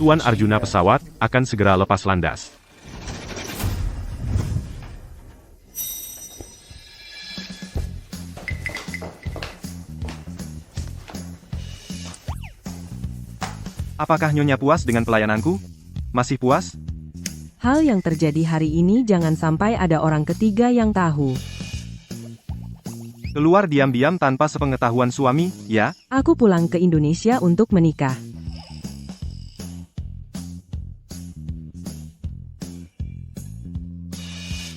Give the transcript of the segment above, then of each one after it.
Tuan Arjuna pesawat akan segera lepas landas. Apakah Nyonya puas dengan pelayananku? Masih puas? Hal yang terjadi hari ini jangan sampai ada orang ketiga yang tahu. Keluar diam-diam tanpa sepengetahuan suami, ya? Aku pulang ke Indonesia untuk menikah.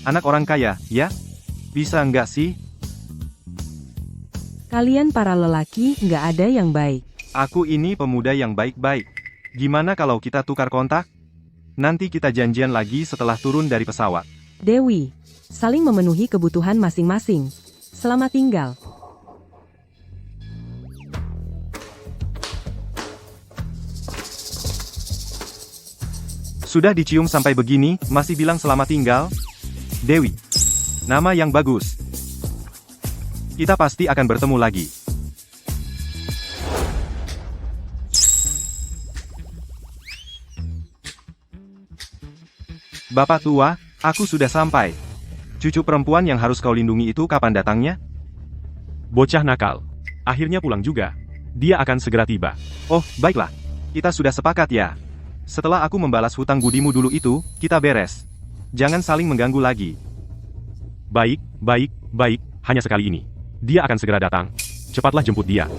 Anak orang kaya, ya? Bisa nggak sih? Kalian para lelaki nggak ada yang baik. Aku ini pemuda yang baik-baik. Gimana kalau kita tukar kontak? Nanti kita janjian lagi setelah turun dari pesawat. Dewi, saling memenuhi kebutuhan masing-masing. Selamat tinggal. Sudah dicium sampai begini, masih bilang selamat tinggal? Dewi. Nama yang bagus. Kita pasti akan bertemu lagi. Bapak tua, aku sudah sampai. Cucu perempuan yang harus kau lindungi itu kapan datangnya? Bocah nakal. Akhirnya pulang juga. Dia akan segera tiba. Oh, baiklah. Kita sudah sepakat ya. Setelah aku membalas hutang budimu dulu itu, kita beres. Jangan saling mengganggu lagi. Baik, baik, baik, hanya sekali ini. Dia akan segera datang. Cepatlah jemput dia.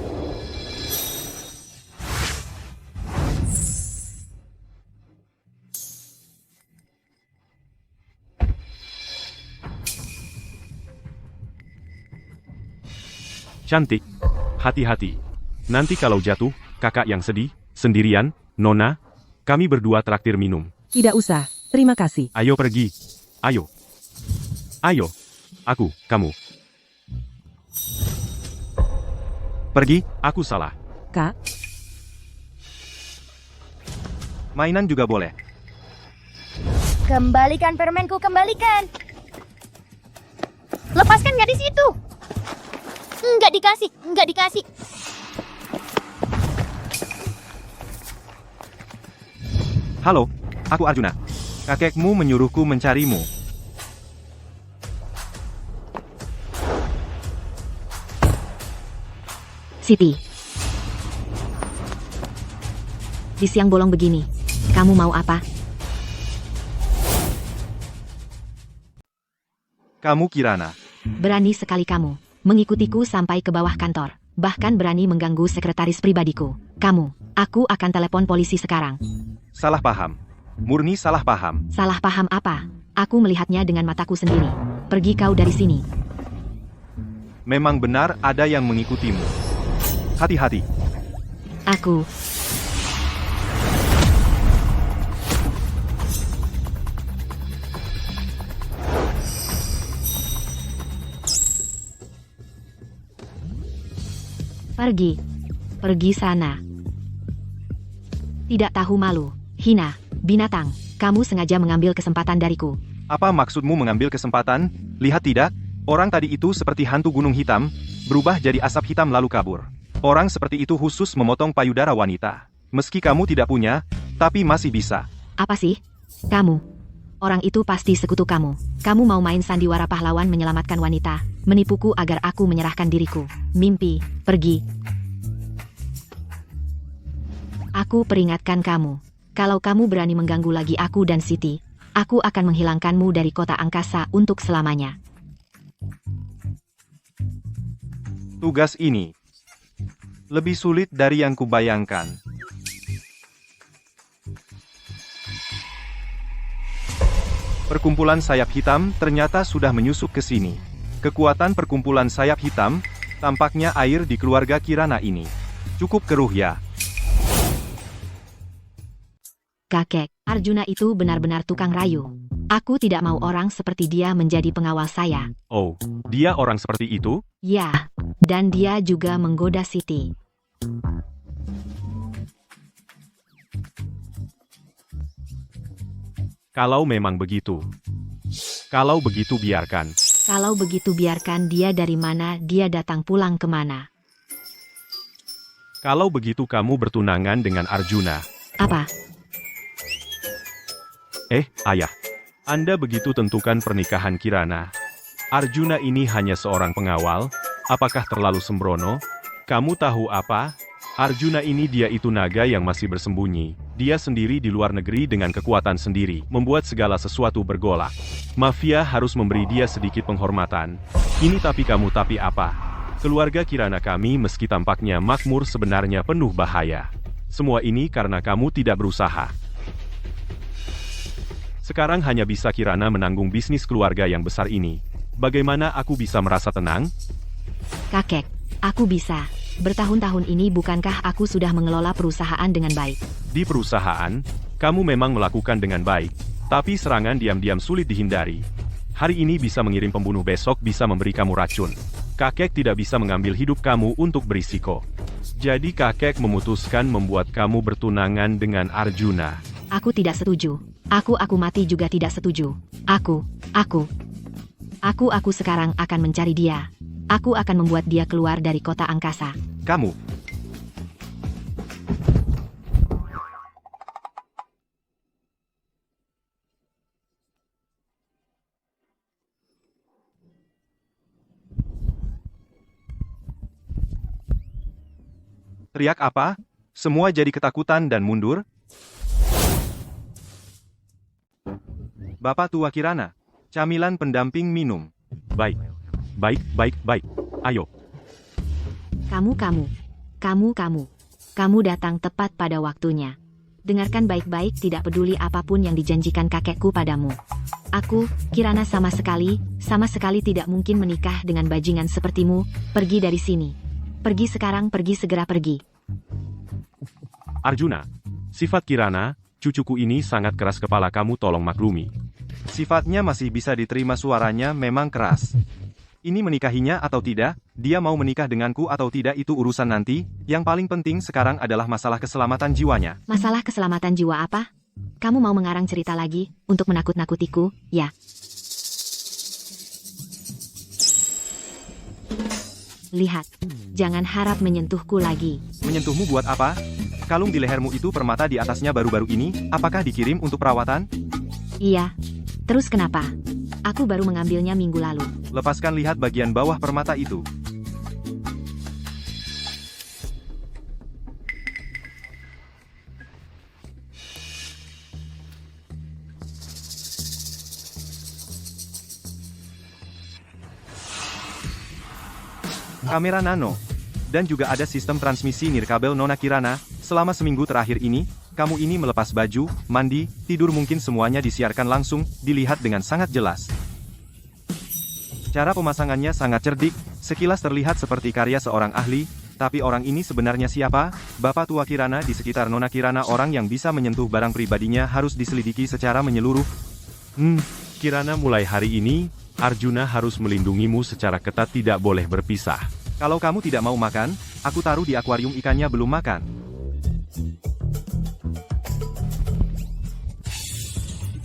Cantik. Hati-hati. Nanti kalau jatuh, kakak yang sedih, sendirian, Nona, kami berdua traktir minum. Tidak usah, terima kasih. Ayo pergi. Ayo. Ayo. Aku, kamu. Pergi, Aku salah. Kak, mainan juga boleh. Kembalikan permenku, kembalikan. Lepaskan gadis itu. Nggak dikasih, nggak dikasih. Halo, aku Arjuna. Kakekmu menyuruhku mencarimu. Siti. Di siang bolong begini, kamu mau apa? Kamu Kirana. Berani sekali kamu mengikutiku sampai ke bawah kantor. Bahkan berani mengganggu sekretaris pribadiku. Aku akan telepon polisi sekarang. Salah paham. Murni salah paham. Salah paham apa? Aku melihatnya dengan mataku sendiri. Pergi kau dari sini. Memang benar ada yang mengikutimu. Hati-hati. Aku. Pergi. Pergi sana. Tidak tahu malu. Hina. Binatang. Kamu sengaja mengambil kesempatan dariku. Apa maksudmu mengambil kesempatan? Lihat tidak? Orang tadi itu seperti hantu gunung hitam, berubah jadi asap hitam lalu kabur. Orang seperti itu khusus memotong payudara wanita. Meski kamu tidak punya, tapi masih bisa. Apa sih? Kamu. Orang itu pasti sekutu kamu. Kamu mau main sandiwara pahlawan menyelamatkan wanita, menipuku agar aku menyerahkan diriku. Mimpi, pergi. Aku peringatkan kamu. Kalau kamu berani mengganggu lagi aku dan Siti, aku akan menghilangkanmu dari kota angkasa untuk selamanya. Tugas ini lebih sulit dari yang kubayangkan. Perkumpulan sayap hitam ternyata sudah menyusup ke sini. Kekuatan perkumpulan sayap hitam, tampaknya air di keluarga Kirana ini cukup keruh ya. Kakek, Arjuna itu benar-benar tukang rayu. Aku tidak mau orang seperti dia menjadi pengawal saya. Oh, dia orang seperti itu? Ya, dan dia juga menggoda Siti. Kalau memang begitu. Kalau begitu biarkan. Kalau begitu biarkan dia dari mana dia datang pulang kemana. Kalau begitu kamu bertunangan dengan Arjuna. Apa? Ayah. Anda begitu tentukan pernikahan Kirana. Arjuna ini hanya seorang pengawal, apakah terlalu sembrono? Kamu tahu apa? Arjuna ini dia itu naga yang masih bersembunyi. Dia sendiri di luar negeri dengan kekuatan sendiri, membuat segala sesuatu bergolak. Mafia harus memberi dia sedikit penghormatan. Ini tapi kamu tapi apa? Keluarga Kirana kami meski tampaknya makmur sebenarnya penuh bahaya. Semua ini karena kamu tidak berusaha. Sekarang hanya bisa Kirana menanggung bisnis keluarga yang besar ini. Bagaimana aku bisa merasa tenang? Kakek, aku bisa. Bertahun-tahun ini bukankah aku sudah mengelola perusahaan dengan baik? Di perusahaan, kamu memang melakukan dengan baik. Tapi serangan diam-diam sulit dihindari. Hari ini bisa mengirim pembunuh, besok bisa memberi kamu racun. Kakek tidak bisa mengambil hidup kamu untuk berisiko. Jadi kakek memutuskan membuat kamu bertunangan dengan Arjuna. Aku tidak setuju. Aku mati juga tidak setuju. Aku sekarang akan mencari dia. Aku akan membuat dia keluar dari kota angkasa. Kamu. Teriak apa? Semua jadi ketakutan dan mundur? Bapak tua Kirana, camilan pendamping minum. Baik. Ayo. Kamu datang tepat pada waktunya. Dengarkan baik-baik, tidak peduli apapun yang dijanjikan kakekku padamu. Aku, Kirana sama sekali tidak mungkin menikah dengan bajingan sepertimu. Pergi dari sini. Pergi sekarang, segera pergi. Arjuna, sifat Kirana, cucuku ini sangat keras kepala, kamu tolong maklumi. Sifatnya masih bisa diterima, suaranya memang keras. Ini menikahinya atau tidak, dia mau menikah denganku atau tidak itu urusan nanti, yang paling penting sekarang adalah masalah keselamatan jiwanya. Masalah keselamatan jiwa apa? Kamu mau mengarang cerita lagi, untuk menakut-nakutiku, ya? Lihat, jangan harap menyentuhku lagi. Menyentuhmu buat apa? Kalung di lehermu itu permata di atasnya baru-baru ini, apakah dikirim untuk perawatan? Iya. Terus kenapa? Aku baru mengambilnya minggu lalu. Lepaskan, lihat bagian bawah permata itu. Kamera nano. Dan juga ada sistem transmisi nirkabel Nona Kirana. Selama seminggu terakhir ini, kamu ini melepas baju, mandi, tidur, mungkin semuanya disiarkan langsung, dilihat dengan sangat jelas. Cara pemasangannya sangat cerdik, sekilas terlihat seperti karya seorang ahli, tapi orang ini sebenarnya siapa? Bapak tua Kirana, di sekitar Nona Kirana orang yang bisa menyentuh barang pribadinya harus diselidiki secara menyeluruh. Kirana, mulai hari ini, Arjuna harus melindungimu secara ketat, tidak boleh berpisah. Kalau kamu tidak mau makan, aku taruh di akuarium ikannya belum makan.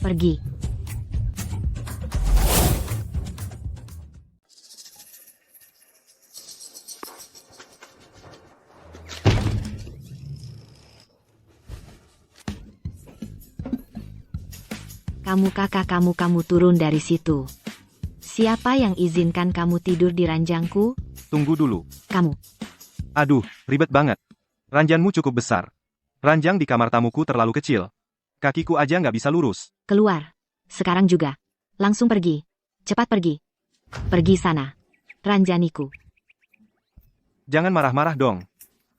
Pergi. Kamu turun dari situ. Siapa yang izinkan kamu tidur di ranjangku? Tunggu dulu. Kamu. Aduh, ribet banget. Ranjangmu cukup besar. Ranjang di kamar tamuku terlalu kecil. Kakiku aja nggak bisa lurus. Keluar. Sekarang juga. Langsung pergi. Cepat pergi. Pergi sana. Ranjaniku. Jangan marah-marah dong.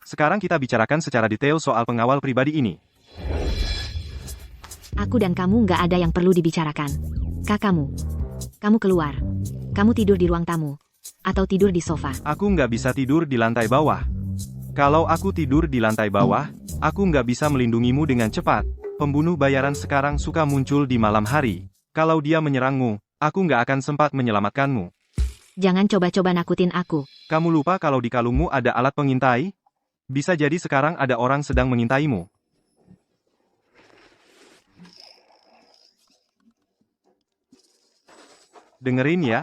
Sekarang kita bicarakan secara detail soal pengawal pribadi ini. Aku dan kamu nggak ada yang perlu dibicarakan. Kamu keluar. Kamu tidur di ruang tamu. Atau tidur di sofa. Aku nggak bisa tidur di lantai bawah. Kalau aku tidur di lantai bawah, aku nggak bisa melindungimu dengan cepat. Pembunuh bayaran sekarang suka muncul di malam hari. Kalau dia menyerangmu, aku nggak akan sempat menyelamatkanmu. Jangan coba-coba nakutin aku. Kamu lupa kalau di kalungmu ada alat pengintai? Bisa jadi sekarang ada orang sedang mengintaimu. Dengerin ya.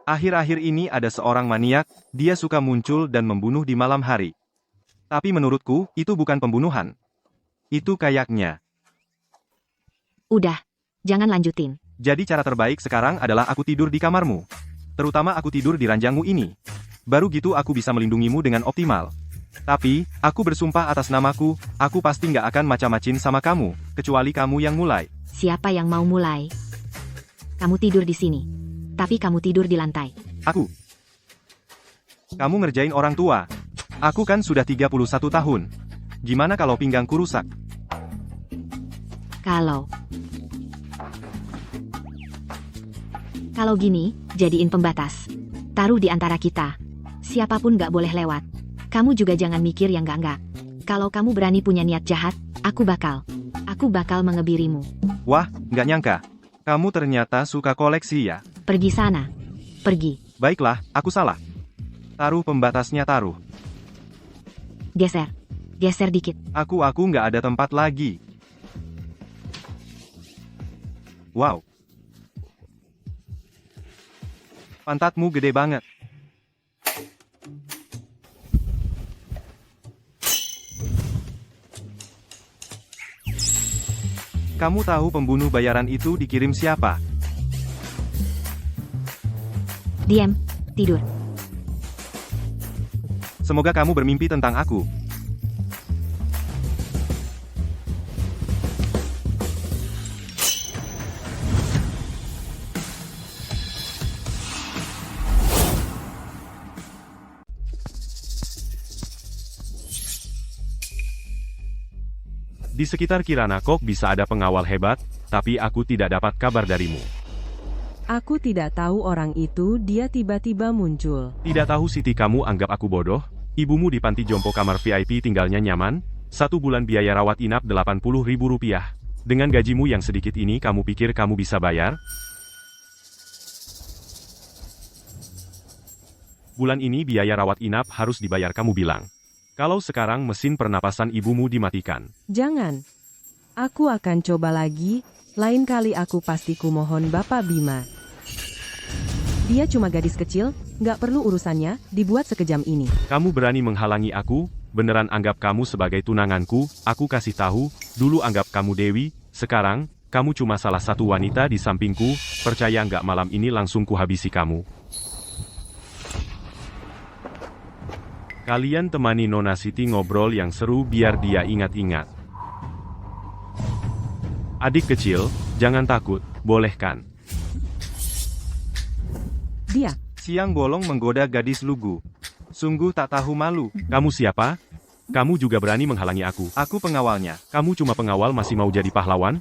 Akhir-akhir ini ada seorang maniak, dia suka muncul dan membunuh di malam hari. Tapi menurutku, itu bukan pembunuhan. Itu kayaknya. Udah. Jangan lanjutin. Jadi cara terbaik sekarang adalah aku tidur di kamarmu. Terutama aku tidur di ranjangmu ini. Baru gitu aku bisa melindungimu dengan optimal. Tapi, aku bersumpah atas namaku, aku pasti nggak akan macam-macin sama kamu, kecuali kamu yang mulai. Siapa yang mau mulai? Kamu tidur di sini. Tapi kamu tidur di lantai. Aku. Kamu ngerjain orang tua. Aku kan sudah 31 tahun. Gimana kalau pinggangku rusak? Kalau gini, jadiin pembatas. Taruh di antara kita. Siapapun nggak boleh lewat. Kamu juga jangan mikir yang nggak-nggak. Kalau kamu berani punya niat jahat, aku bakal mengebirimu. Wah, nggak nyangka. Kamu ternyata suka koleksi ya? Pergi sana. Pergi. Baiklah, aku salah. Taruh pembatasnya taruh. Geser. Geser dikit. Aku nggak ada tempat lagi. Wow. Pantatmu gede banget. Kamu tahu pembunuh bayaran itu dikirim siapa? Diam. Tidur. Semoga kamu bermimpi tentang aku. Di sekitar Kirana kok bisa ada pengawal hebat, tapi aku tidak dapat kabar darimu. Aku tidak tahu orang itu, dia tiba-tiba muncul. Tidak tahu Siti kamu anggap aku bodoh? Ibumu di panti jompo kamar VIP tinggalnya nyaman, 1 bulan biaya rawat inap Rp80.000. Dengan gajimu yang sedikit ini kamu pikir kamu bisa bayar? Bulan ini biaya rawat inap harus dibayar kamu bilang. Kalau sekarang mesin pernapasan ibumu dimatikan. Jangan. Aku akan coba lagi, lain kali aku pasti kumohon Bapak Bima. Dia cuma gadis kecil, nggak perlu urusannya, dibuat sekejam ini. Kamu berani menghalangi aku? Beneran anggap kamu sebagai tunanganku? Aku kasih tahu, dulu anggap kamu Dewi, sekarang, kamu cuma salah satu wanita di sampingku, percaya nggak malam ini langsung kuhabisi kamu. Kalian temani Nona Siti ngobrol yang seru biar dia ingat-ingat. Adik kecil, jangan takut, boleh kan? Dia. Siang bolong menggoda gadis lugu. Sungguh tak tahu malu. Kamu siapa? Kamu juga berani menghalangi aku. Aku pengawalnya. Kamu cuma pengawal masih mau jadi pahlawan?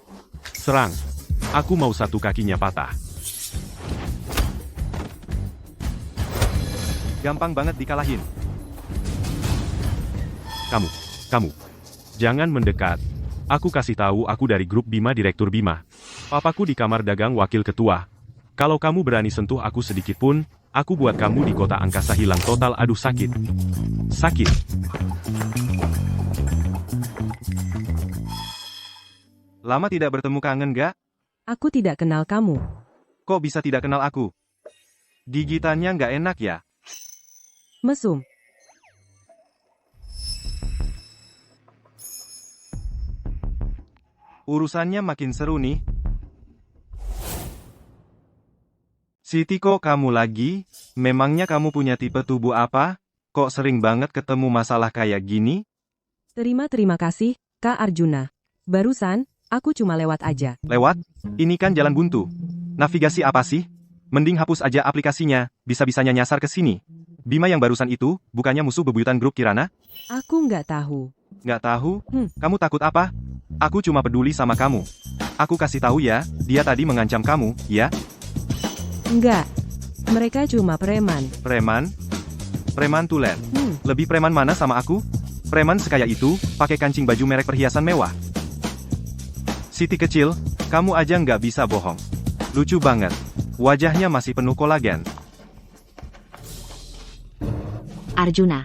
Serang. Aku mau satu kakinya patah. Gampang banget dikalahin. Kamu. Jangan mendekat. Aku kasih tahu aku dari grup Bima Direktur Bima. Papaku di kamar dagang wakil ketua. Kalau kamu berani sentuh aku sedikit pun, aku buat kamu di kota angkasa hilang total. Aduh sakit. Sakit. Lama tidak bertemu kangen gak? Aku tidak kenal kamu. Kok bisa tidak kenal aku? Gigitannya nggak enak ya? Mesum. Urusannya makin seru nih. Siti kok kamu lagi? Memangnya kamu punya tipe tubuh apa? Kok sering banget ketemu masalah kayak gini? Terima kasih, Kak Arjuna. Barusan, aku cuma lewat aja. Lewat? Ini kan jalan buntu. Navigasi apa sih? Mending hapus aja aplikasinya, bisa-bisanya nyasar ke sini. Bima yang barusan itu, bukannya musuh bebuyutan grup Kirana? Aku nggak tahu. Nggak tahu? Kamu takut apa? Aku cuma peduli sama kamu. Aku kasih tahu ya, dia tadi mengancam kamu, ya? Enggak. Mereka cuma preman. Preman? Preman tulen. Lebih preman mana sama aku? Preman sekaya itu, pakai kancing baju merek perhiasan mewah. Siti kecil, kamu aja nggak bisa bohong. Lucu banget. Wajahnya masih penuh kolagen. Arjuna.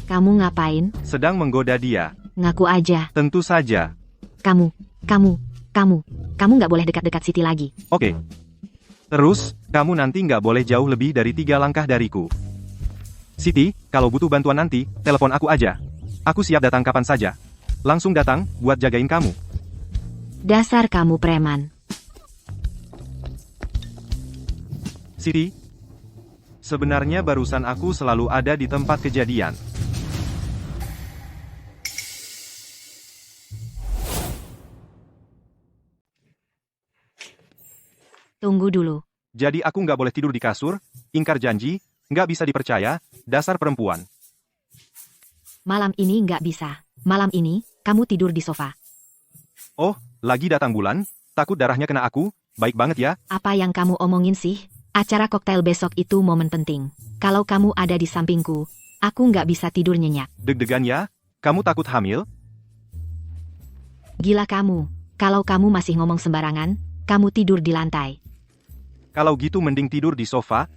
Kamu ngapain? Sedang menggoda dia. Ngaku aja. Tentu saja. Kamu nggak boleh dekat-dekat Siti lagi. Oke. Terus, kamu nanti nggak boleh jauh lebih dari 3 langkah dariku. Siti, kalau butuh bantuan nanti, telepon aku aja. Aku siap datang kapan saja. Langsung datang, buat jagain kamu. Dasar kamu preman. Siti, sebenarnya barusan aku selalu ada di tempat kejadian. Tunggu dulu. Jadi aku nggak boleh tidur di kasur, ingkar janji, nggak bisa dipercaya, dasar perempuan. Malam ini nggak bisa. Malam ini, kamu tidur di sofa. Oh, lagi datang bulan, takut darahnya kena aku, baik banget ya. Apa yang kamu omongin sih? Acara koktail besok itu momen penting. Kalau kamu ada di sampingku, aku nggak bisa tidur nyenyak. Deg-degan ya? Kamu takut hamil? Gila kamu. Kalau kamu masih ngomong sembarangan, kamu tidur di lantai. Kalau gitu mending tidur di sofa.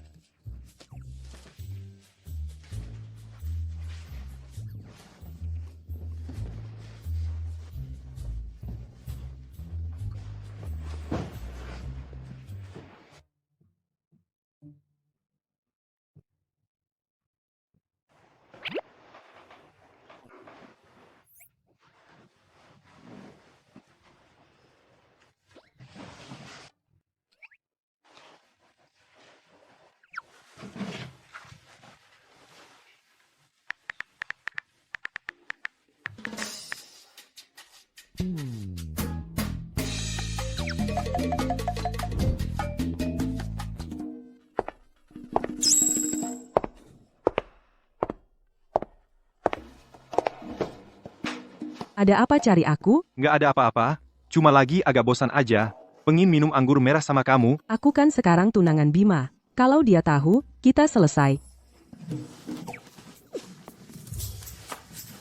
Ada apa cari aku? Nggak ada apa-apa, cuma lagi agak bosan aja. Pengin minum anggur merah sama kamu. Aku kan sekarang tunangan Bima. Kalau dia tahu, kita selesai.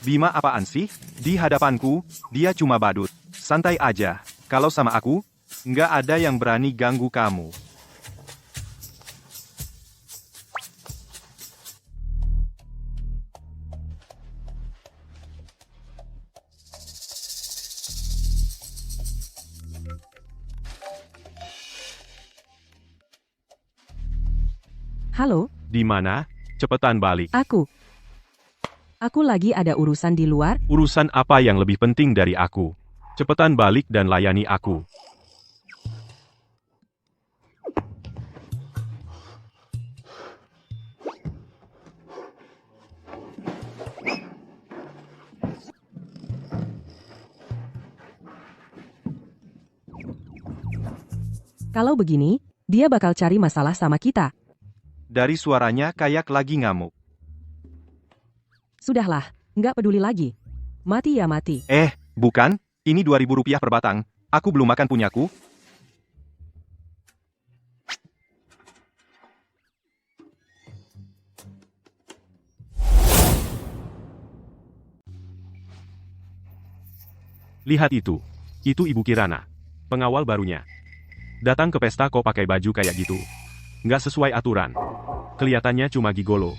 Bima apaan sih? Di hadapanku, dia cuma badut. Santai aja. Kalau sama aku, nggak ada yang berani ganggu kamu. Halo, Di mana? Cepetan balik. aku. Aku lagi ada urusan di luar. Urusan apa yang lebih penting dari aku? Cepetan balik dan layani aku. Kalau begini, dia bakal cari masalah sama kita. Dari suaranya kayak lagi ngamuk. Sudahlah, nggak peduli lagi. Mati ya mati. Bukan, ini 2.000 rupiah per batang. Aku belum makan punyaku. Lihat itu. Itu Ibu Kirana. Pengawal barunya. Datang ke pesta kok pakai baju kayak gitu. Nggak sesuai aturan. Kelihatannya cuma gigolo.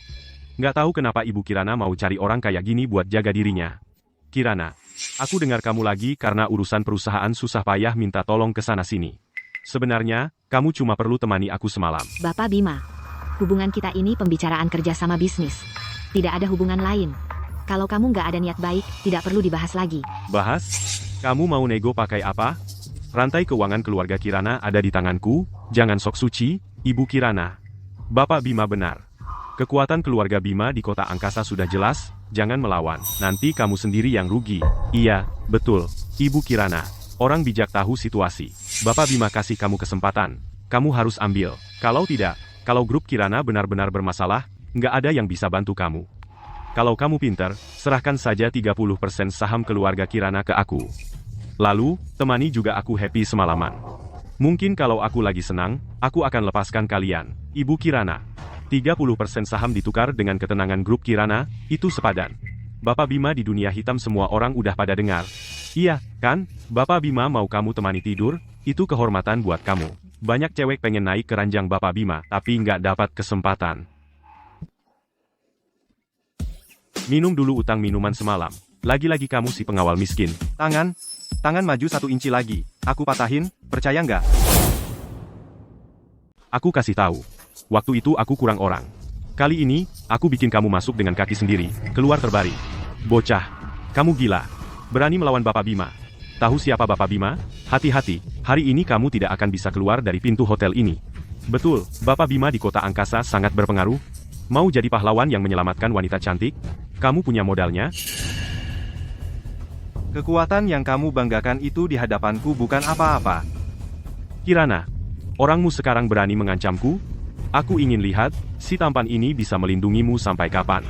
Nggak tahu kenapa Ibu Kirana mau cari orang kayak gini buat jaga dirinya. Kirana, aku dengar kamu lagi karena urusan perusahaan susah payah minta tolong ke sana-sini. Sebenarnya, kamu cuma perlu temani aku semalam. Bapak Bima, hubungan kita ini pembicaraan kerja sama bisnis. Tidak ada hubungan lain. Kalau kamu nggak ada niat baik, tidak perlu dibahas lagi. Bahas? Kamu mau nego pakai apa? Rantai keuangan keluarga Kirana ada di tanganku, jangan sok suci, Ibu Kirana. Bapak Bima benar. Kekuatan keluarga Bima di kota angkasa sudah jelas, jangan melawan. Nanti kamu sendiri yang rugi. Iya, betul. Ibu Kirana, orang bijak tahu situasi. Bapak Bima kasih kamu kesempatan. Kamu harus ambil. Kalau tidak, kalau grup Kirana benar-benar bermasalah, nggak ada yang bisa bantu kamu. Kalau kamu pinter, serahkan saja 30% saham keluarga Kirana ke aku. Lalu, temani juga aku happy semalaman. Mungkin kalau aku lagi senang, aku akan lepaskan kalian. Ibu Kirana. 30% saham ditukar dengan ketenangan grup Kirana, itu sepadan. Bapak Bima di dunia hitam semua orang udah pada dengar. Iya, kan? Bapak Bima mau kamu temani tidur, itu kehormatan buat kamu. Banyak cewek pengen naik ke ranjang Bapak Bima, tapi nggak dapat kesempatan. Minum dulu utang minuman semalam. Lagi-lagi kamu si pengawal miskin. Tangan maju 1 inci lagi. Aku patahin, percaya nggak? Aku kasih tahu. Waktu itu aku kurang orang. Kali ini, aku bikin kamu masuk dengan kaki sendiri, keluar terbaring. Bocah, kamu gila. Berani melawan Bapak Bima. Tahu siapa Bapak Bima? Hati-hati, hari ini kamu tidak akan bisa keluar dari pintu hotel ini. Betul, Bapak Bima di kota angkasa sangat berpengaruh. Mau jadi pahlawan yang menyelamatkan wanita cantik? Kamu punya modalnya? Kekuatan yang kamu banggakan itu di hadapanku bukan apa-apa. Kirana, orangmu sekarang berani mengancamku? Aku ingin lihat, si tampan ini bisa melindungimu sampai kapan.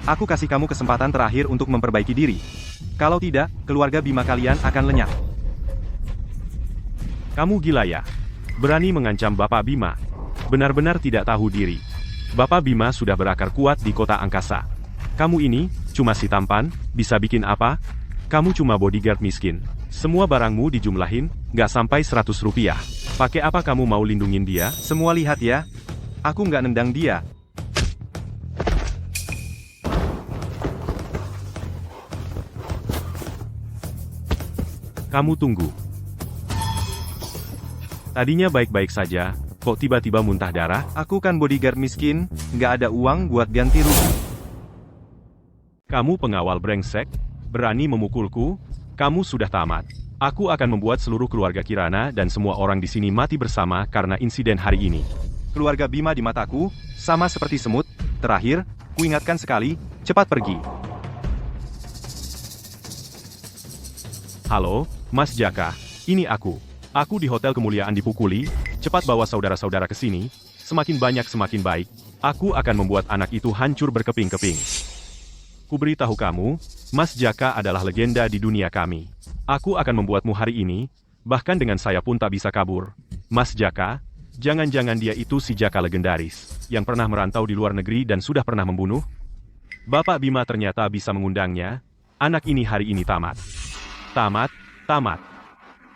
Aku kasih kamu kesempatan terakhir untuk memperbaiki diri. Kalau tidak, keluarga Bima kalian akan lenyap. Kamu gila ya? Berani mengancam Bapak Bima? Benar-benar tidak tahu diri. Bapak Bima sudah berakar kuat di kota angkasa. Kamu ini, cuma si tampan, bisa bikin apa? Kamu cuma bodyguard miskin. Semua barangmu dijumlahin, nggak sampai 100 rupiah. Pakai apa kamu mau lindungin dia? Semua lihat ya. Aku nggak nendang dia. Kamu tunggu. Tadinya baik-baik saja, kok tiba-tiba muntah darah? Aku kan bodyguard miskin, nggak ada uang buat ganti rugi. Kamu pengawal brengsek, berani memukulku? Kamu sudah tamat. Aku akan membuat seluruh keluarga Kirana dan semua orang di sini mati bersama karena insiden hari ini. Keluarga Bima di mataku, sama seperti semut. Terakhir, kuingatkan sekali, cepat pergi. Halo, Mas Jaka, ini aku. Aku di Hotel Kemuliaan dipukuli, cepat bawa saudara-saudara ke sini, semakin banyak semakin baik. Aku akan membuat anak itu hancur berkeping-keping. Kuberitahu kamu, Mas Jaka adalah legenda di dunia kami. Aku akan membuatmu hari ini, bahkan dengan saya pun tak bisa kabur. Mas Jaka, jangan-jangan dia itu si Jaka legendaris, yang pernah merantau di luar negeri dan sudah pernah membunuh? Bapak Bima ternyata bisa mengundangnya, anak ini hari ini tamat. Tamat.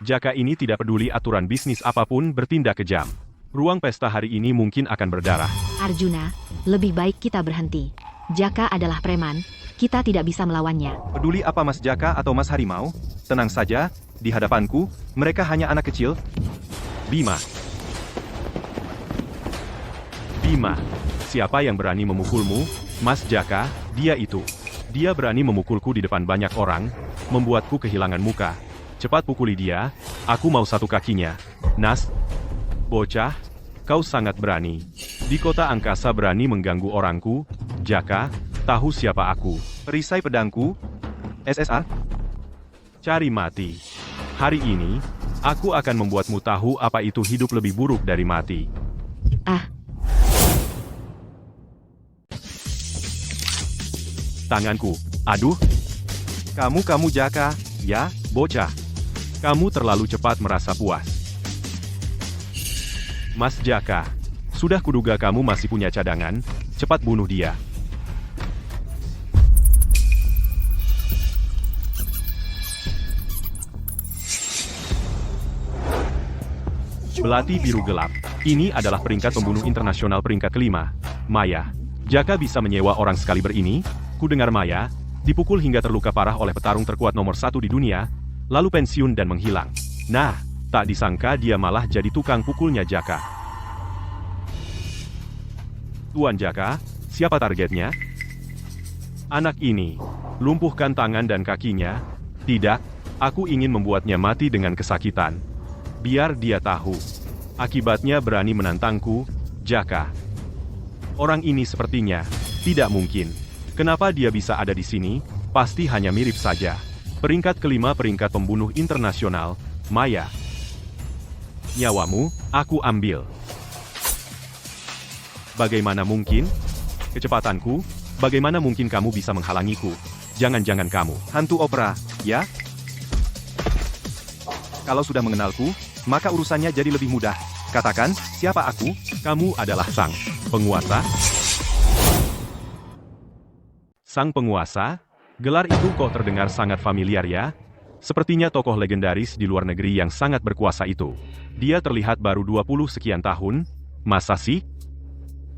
Jaka ini tidak peduli aturan bisnis apapun bertindak kejam. Ruang pesta hari ini mungkin akan berdarah. Arjuna, lebih baik kita berhenti. Jaka adalah preman, kita tidak bisa melawannya. Peduli apa Mas Jaka atau Mas Harimau? Tenang saja, di hadapanku, mereka hanya anak kecil. Bima, siapa yang berani memukulmu? Mas Jaka, dia itu. Dia berani memukulku di depan banyak orang, membuatku kehilangan muka. Cepat pukuli dia, aku mau satu kakinya. Nas, bocah, kau sangat berani. Di kota angkasa berani mengganggu orangku. Jaka, tahu siapa aku? Perisai pedangku, SSR. Cari mati. Hari ini, aku akan membuatmu tahu apa itu hidup lebih buruk dari mati. Tanganku, aduh. Kamu Jaka, ya? Bocah, kamu terlalu cepat merasa puas. Mas Jaka, sudah kuduga kamu masih punya cadangan, cepat bunuh dia. Belati biru gelap, ini adalah peringkat pembunuh internasional peringkat kelima, Maya. Jaka bisa menyewa orang sekaliber ini? Ku dengar Maya dipukul hingga terluka parah oleh petarung terkuat nomor 1 di dunia, lalu pensiun dan menghilang. Nah, tak disangka dia malah jadi tukang pukulnya Jaka. Tuan Jaka, siapa targetnya? Anak ini. Lumpuhkan tangan dan kakinya. Tidak, aku ingin membuatnya mati dengan kesakitan. Biar dia tahu. Akibatnya berani menantangku, Jaka. Orang ini sepertinya tidak mungkin. Kenapa dia bisa ada di sini? Pasti hanya mirip saja. Peringkat kelima peringkat pembunuh internasional, Maya. Nyawamu, aku ambil. Bagaimana mungkin? Kecepatanku, bagaimana mungkin kamu bisa menghalangiku? Jangan-jangan kamu Hantu opera, ya? Kalau sudah mengenalku, maka urusannya jadi lebih mudah. Katakan, siapa aku? Kamu adalah sang penguasa? Sang penguasa? Gelar itu kok terdengar sangat familiar ya? Sepertinya tokoh legendaris di luar negeri yang sangat berkuasa itu. Dia terlihat baru 20 sekian tahun. Masa sih?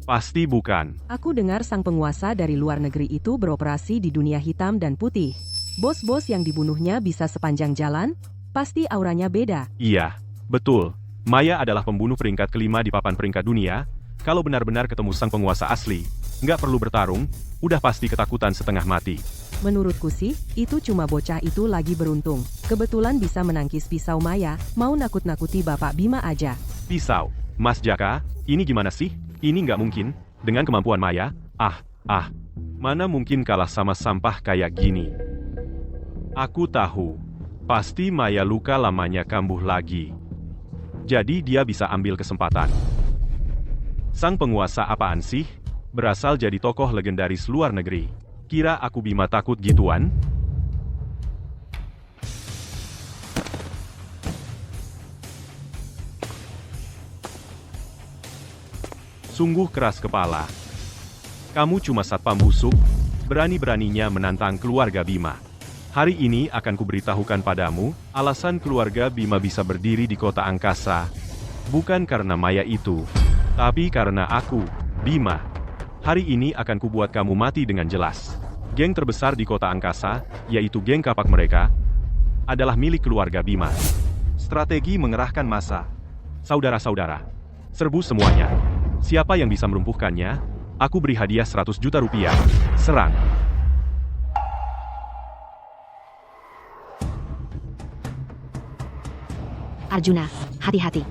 Pasti bukan. Aku dengar sang penguasa dari luar negeri itu beroperasi di dunia hitam dan putih. Bos-bos yang dibunuhnya bisa sepanjang jalan, pasti auranya beda. Iya, betul. Maya adalah pembunuh peringkat kelima di papan peringkat dunia. Kalau benar-benar ketemu sang penguasa asli, nggak perlu bertarung, udah pasti ketakutan setengah mati. Menurutku sih, itu cuma bocah itu lagi beruntung. Kebetulan bisa menangkis pisau Maya, mau nakut-nakuti Bapak Bima aja. Pisau. Mas Jaka, ini gimana sih? Ini nggak mungkin. Dengan kemampuan Maya, mana mungkin kalah sama sampah kayak gini. Aku tahu. Pasti Maya luka lamanya kambuh lagi. Jadi dia bisa ambil kesempatan. Sang penguasa apaan sih? Berasal jadi tokoh legendaris luar negeri. Kira aku Bima takut gituan? Sungguh keras kepala. Kamu cuma satpam busuk, berani-beraninya menantang keluarga Bima. Hari ini akan kuberitahukan padamu, alasan keluarga Bima bisa berdiri di kota angkasa. Bukan karena Maya itu, tapi karena aku, Bima. Hari ini akan kubuat kamu mati dengan jelas. Geng terbesar di kota angkasa, yaitu geng kapak mereka, adalah milik keluarga Bima. Strategi mengerahkan massa. Saudara-saudara, serbu semuanya. Siapa yang bisa melumpuhkannya, aku beri hadiah 100 juta rupiah. Serang. Arjuna, hati-hati.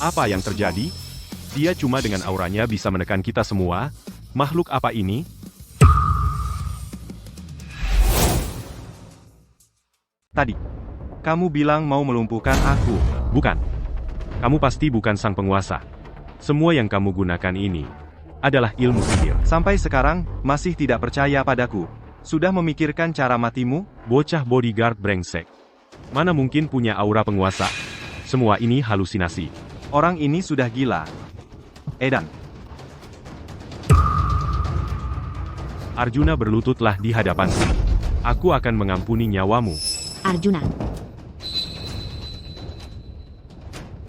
Apa yang terjadi? Dia cuma dengan auranya bisa menekan kita semua. Makhluk apa ini? Tadi, kamu bilang mau melumpuhkan aku. Bukan. Kamu pasti bukan sang penguasa. Semua yang kamu gunakan ini adalah ilmu sihir. Sampai sekarang, masih tidak percaya padaku. Sudah memikirkan cara matimu? Bocah bodyguard brengsek. Mana mungkin punya aura penguasa? Semua ini halusinasi. Orang ini sudah gila. Edan. Arjuna berlututlah di hadapanku. Aku akan mengampuni nyawamu. Arjuna,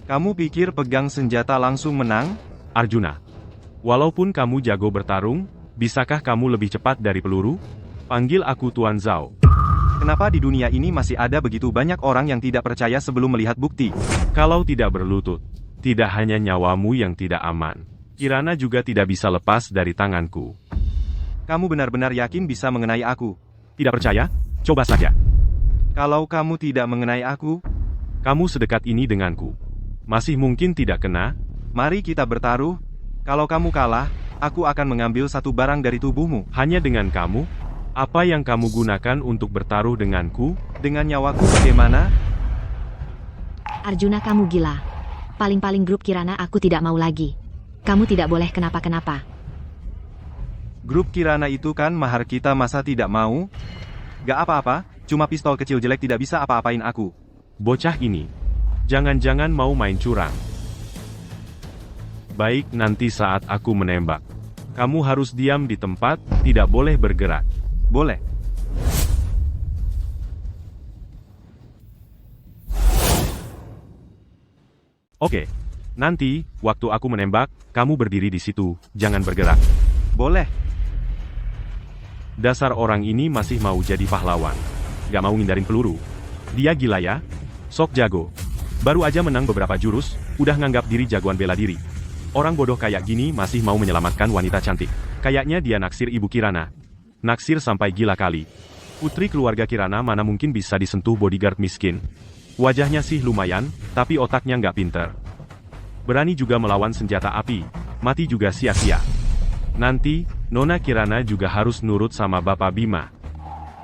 Kamu pikir pegang senjata langsung menang? Arjuna, walaupun kamu jago bertarung, bisakah kamu lebih cepat dari peluru? Panggil aku Tuan Zhao. Kenapa di dunia ini masih ada begitu banyak orang yang tidak percaya sebelum melihat bukti? Kalau tidak berlutut, tidak hanya nyawamu yang tidak aman, Kirana juga tidak bisa lepas dari tanganku. Kamu benar-benar yakin bisa mengenai aku? Tidak percaya? Coba saja. Kalau kamu tidak mengenai aku, Kamu sedekat ini denganku. Masih mungkin tidak kena? mari kita bertaruh. Kalau kamu kalah, aku akan mengambil satu barang dari tubuhmu. Hanya dengan kamu? Apa yang kamu gunakan untuk bertaruh denganku? Dengan nyawaku bagaimana? Arjuna kamu gila. Paling-paling grup Kirana aku tidak mau lagi. Kamu tidak boleh kenapa-kenapa. Grup Kirana itu kan mahar kita, masa tidak mau? Gak apa-apa, cuma pistol kecil jelek tidak bisa apa-apain aku. Bocah ini. Jangan-jangan mau main curang. Baik, nanti saat aku menembak. Kamu harus diam di tempat, tidak boleh bergerak. Boleh. Oke. Nanti, waktu aku menembak, kamu berdiri di situ, jangan bergerak. Boleh. Dasar orang ini masih mau jadi pahlawan. Gak mau ngindarin peluru. Dia gila ya? Sok jago. Baru aja menang beberapa jurus, udah nganggap diri jagoan bela diri. Orang bodoh kayak gini masih mau menyelamatkan wanita cantik. Kayaknya dia naksir Ibu Kirana. Naksir sampai gila kali. Putri keluarga Kirana mana mungkin bisa disentuh bodyguard miskin. Wajahnya sih lumayan, tapi otaknya nggak pinter. Berani juga melawan senjata api, mati juga sia-sia. Nanti, Nona Kirana juga harus nurut sama Bapak Bima.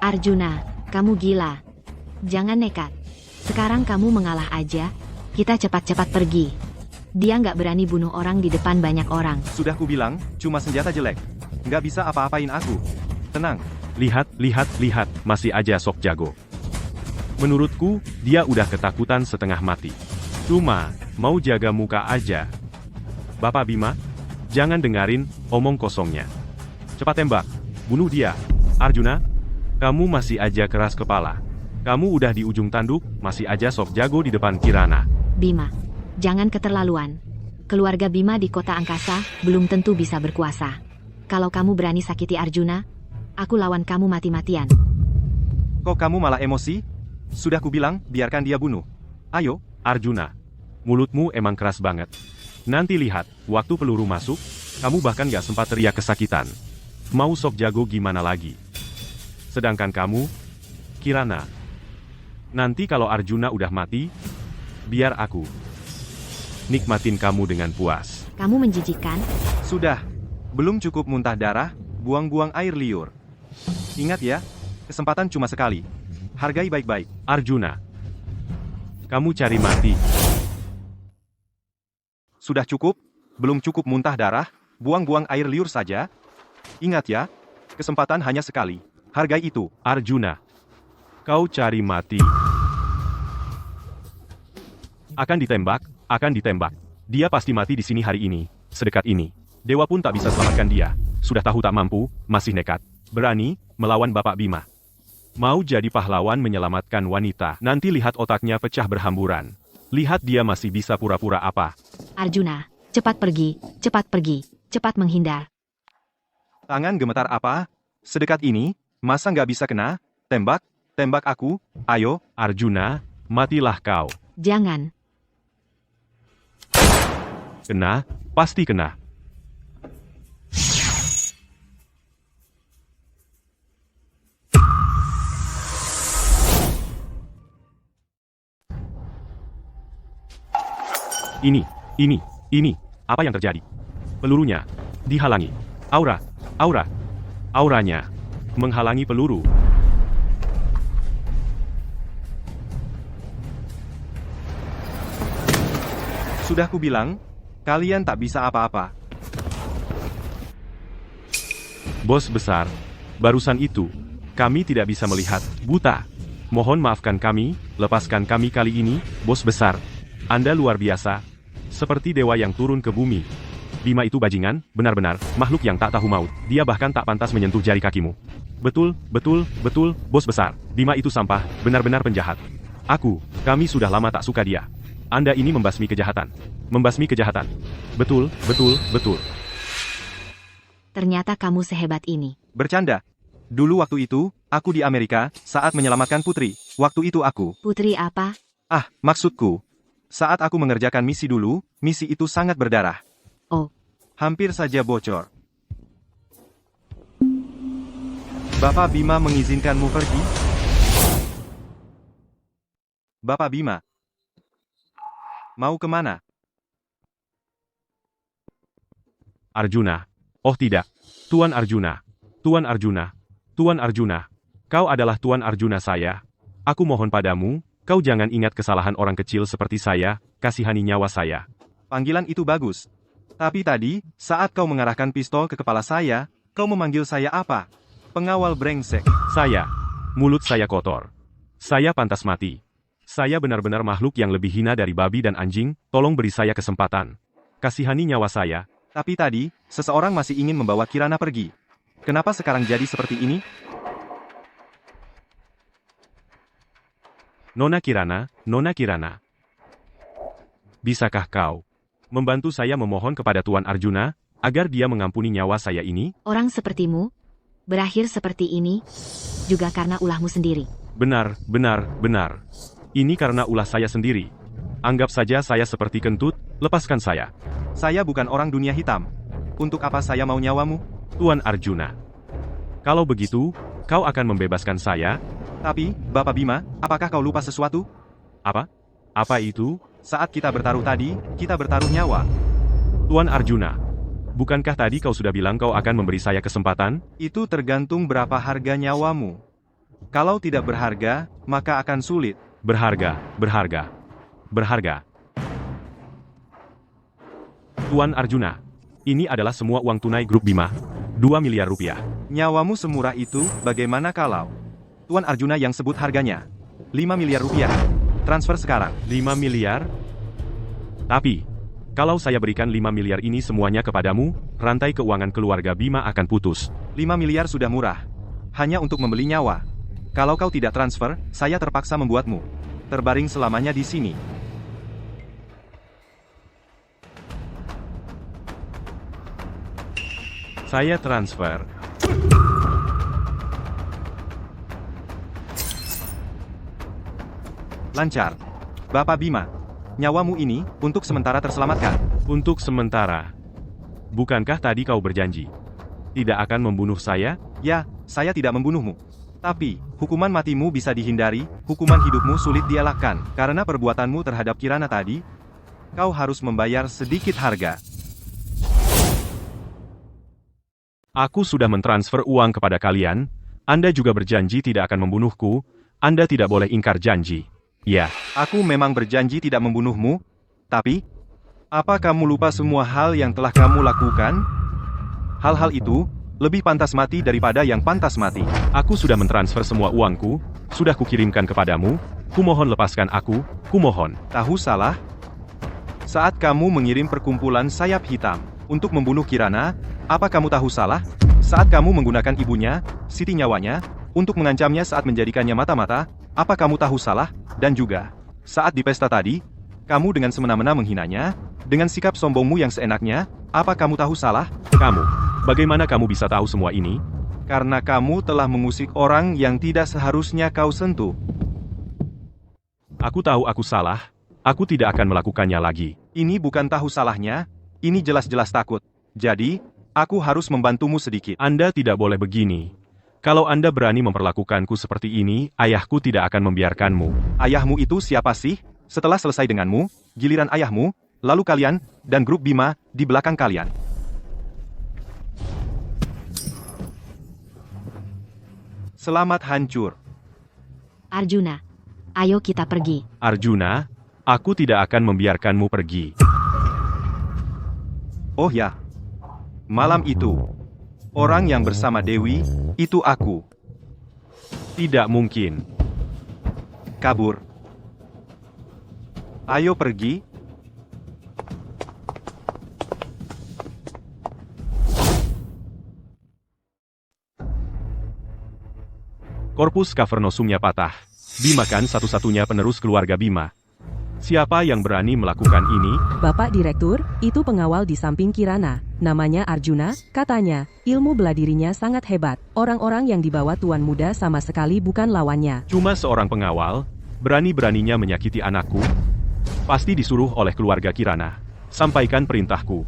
Arjuna, kamu gila. Jangan nekat. Sekarang kamu mengalah aja. Kita cepat-cepat pergi. Dia nggak berani bunuh orang di depan banyak orang. Sudah kubilang, cuma senjata jelek. Nggak bisa apa-apain aku. Tenang. Lihat, masih aja sok jago. Menurutku, dia udah ketakutan setengah mati. Cuma, mau jaga muka aja. Bapak Bima, jangan dengarin omong kosongnya. Cepat tembak, bunuh dia. Arjuna, kamu masih aja keras kepala. Kamu udah di ujung tanduk, masih aja sok jago di depan Kirana. Bima, jangan keterlaluan. Keluarga Bima di kota angkasa belum tentu bisa berkuasa. Kalau kamu berani sakiti Arjuna, Aku lawan kamu mati-matian. Kok kamu malah emosi? Sudah kubilang, biarkan dia bunuh. Ayo. Arjuna, mulutmu emang keras banget. Nanti lihat, waktu peluru masuk, kamu bahkan gak sempat teriak kesakitan. Mau sok jago gimana lagi? Sedangkan kamu, Kirana, nanti kalau Arjuna udah mati, biar aku nikmatin kamu dengan puas. Kamu menjijikkan. Sudah. Belum cukup muntah darah, buang-buang air liur. Ingat ya, kesempatan cuma sekali. Hargai baik-baik. Arjuna, kamu cari mati. Sudah cukup? Belum cukup muntah darah, buang-buang air liur saja? Ingat ya, kesempatan hanya sekali. Hargai itu. Arjuna, kau cari mati. Akan ditembak, akan ditembak. Dia pasti mati di sini hari ini, sedekat ini. Dewa pun tak bisa selamatkan dia. Sudah tahu tak mampu, masih nekat. Berani, melawan Bapak Bima. Mau jadi pahlawan menyelamatkan wanita. Nanti lihat otaknya pecah berhamburan. Lihat dia masih bisa pura-pura apa. Arjuna, cepat pergi, cepat menghindar. Tangan gemetar apa? Sedekat ini, masa nggak bisa kena? Tembak, tembak aku, ayo. Arjuna, matilah kau. Jangan. Kena, pasti kena. Ini, apa yang terjadi? Pelurunya, dihalangi. Auranya, menghalangi peluru. Sudah kubilang, kalian tak bisa apa-apa. Bos besar, barusan itu, kami tidak bisa melihat, buta. Mohon maafkan kami, lepaskan kami kali ini, bos besar. Anda luar biasa. Seperti dewa yang turun ke bumi. Bima itu bajingan, benar-benar, makhluk yang tak tahu maut. Dia bahkan tak pantas menyentuh jari kakimu. Betul, bos besar. Bima itu sampah, benar-benar penjahat. Kami sudah lama tak suka dia. Anda ini membasmi kejahatan. Membasmi kejahatan. Betul. Ternyata kamu sehebat ini. Bercanda. Dulu waktu itu, aku di Amerika, saat menyelamatkan Putri. Waktu itu aku. Putri apa? Maksudku. Saat aku mengerjakan misi dulu, misi itu sangat berdarah. Oh. Hampir saja bocor. Bapak Bima mengizinkanmu pergi? Bapak Bima. Mau kemana? Arjuna. Oh tidak. Tuan Arjuna. Tuan Arjuna. Tuan Arjuna. Kau adalah Tuan Arjuna saya. Aku mohon padamu, kau jangan ingat kesalahan orang kecil seperti saya, kasihani nyawa saya. Panggilan itu bagus. Tapi tadi, saat kau mengarahkan pistol ke kepala saya, kau memanggil saya apa? Pengawal brengsek. Saya. Mulut saya kotor. Saya pantas mati. Saya benar-benar makhluk yang lebih hina dari babi dan anjing, tolong beri saya kesempatan. Kasihani nyawa saya. Tapi tadi, seseorang masih ingin membawa Kirana pergi. Kenapa sekarang jadi seperti ini? Nona Kirana. Bisakah kau membantu saya memohon kepada Tuan Arjuna, agar dia mengampuni nyawa saya ini? Orang sepertimu, berakhir seperti ini, juga karena ulahmu sendiri. Benar. Ini karena ulah saya sendiri. Anggap saja saya seperti kentut, lepaskan saya. Saya bukan orang dunia hitam. Untuk apa saya mau nyawamu? Tuan Arjuna. Kalau begitu, kau akan membebaskan saya? Tapi, Bapak Bima, apakah kau lupa sesuatu? Apa? Apa itu? Saat kita bertaruh tadi, kita bertaruh nyawa. Tuan Arjuna. Bukankah tadi kau sudah bilang kau akan memberi saya kesempatan? Itu tergantung berapa harga nyawamu. Kalau tidak berharga, maka akan sulit. Berharga. Tuan Arjuna. Ini adalah semua uang tunai grup Bima. 2 miliar rupiah. Nyawamu semurah itu, bagaimana kalau? Tuan Arjuna yang sebut harganya. 5 miliar rupiah. Transfer sekarang. 5 miliar? Tapi, kalau saya berikan 5 miliar ini semuanya kepadamu, rantai keuangan keluarga Bima akan putus. 5 miliar sudah murah. Hanya untuk membeli nyawa. Kalau kau tidak transfer, saya terpaksa membuatmu terbaring selamanya di sini. Saya transfer. Lancar. Bapak Bima. Nyawamu ini, untuk sementara terselamatkan. Untuk sementara. Bukankah tadi kau berjanji? Tidak akan membunuh saya? Ya, saya tidak membunuhmu. Tapi, hukuman matimu bisa dihindari, hukuman hidupmu sulit dielakkan. Karena perbuatanmu terhadap Kirana tadi, kau harus membayar sedikit harga. Aku sudah mentransfer uang kepada kalian. Anda juga berjanji tidak akan membunuhku. Anda tidak boleh ingkar janji. Ya, Aku memang berjanji tidak membunuhmu, tapi, apa kamu lupa semua hal yang telah kamu lakukan? Hal-hal itu, lebih pantas mati daripada yang pantas mati. aku sudah mentransfer semua uangku. Sudah kukirimkan kepadamu. Kumohon lepaskan aku. Kumohon. Tahu salah? Saat kamu mengirim perkumpulan sayap hitam untuk membunuh Kirana, apa kamu tahu salah? Saat kamu menggunakan ibunya, Siti Nyawanya, untuk mengancamnya saat menjadikannya mata-mata, apa kamu tahu salah? Dan juga, saat di pesta tadi, kamu dengan semena-mena menghinanya, dengan sikap sombongmu yang seenaknya, apa kamu tahu salah? Kamu. Bagaimana kamu bisa tahu semua ini? Karena kamu telah mengusik orang yang tidak seharusnya kau sentuh. Aku tahu aku salah. Aku tidak akan melakukannya lagi. Ini bukan tahu salahnya, ini jelas-jelas takut. Jadi, aku harus membantumu sedikit. Anda tidak boleh begini. Kalau Anda berani memperlakukanku seperti ini, ayahku tidak akan membiarkanmu. Ayahmu itu siapa sih? Setelah selesai denganmu, giliran ayahmu, lalu kalian, dan grup Bima, di belakang kalian. Selamat hancur. Arjuna, ayo kita pergi. Arjuna, aku tidak akan membiarkanmu pergi. Oh ya. Malam itu, orang yang bersama Dewi, itu aku. Tidak mungkin. Kabur. Ayo pergi. Korpus cavernosumnya patah. Bima kan satu-satunya penerus keluarga Bima. Siapa yang berani melakukan ini? Bapak Direktur, itu pengawal di samping Kirana. Namanya Arjuna, katanya, ilmu bela dirinya sangat hebat. Orang-orang yang dibawa Tuan Muda sama sekali bukan lawannya. Cuma seorang pengawal, berani-beraninya menyakiti anakku. Pasti disuruh oleh keluarga Kirana. Sampaikan perintahku.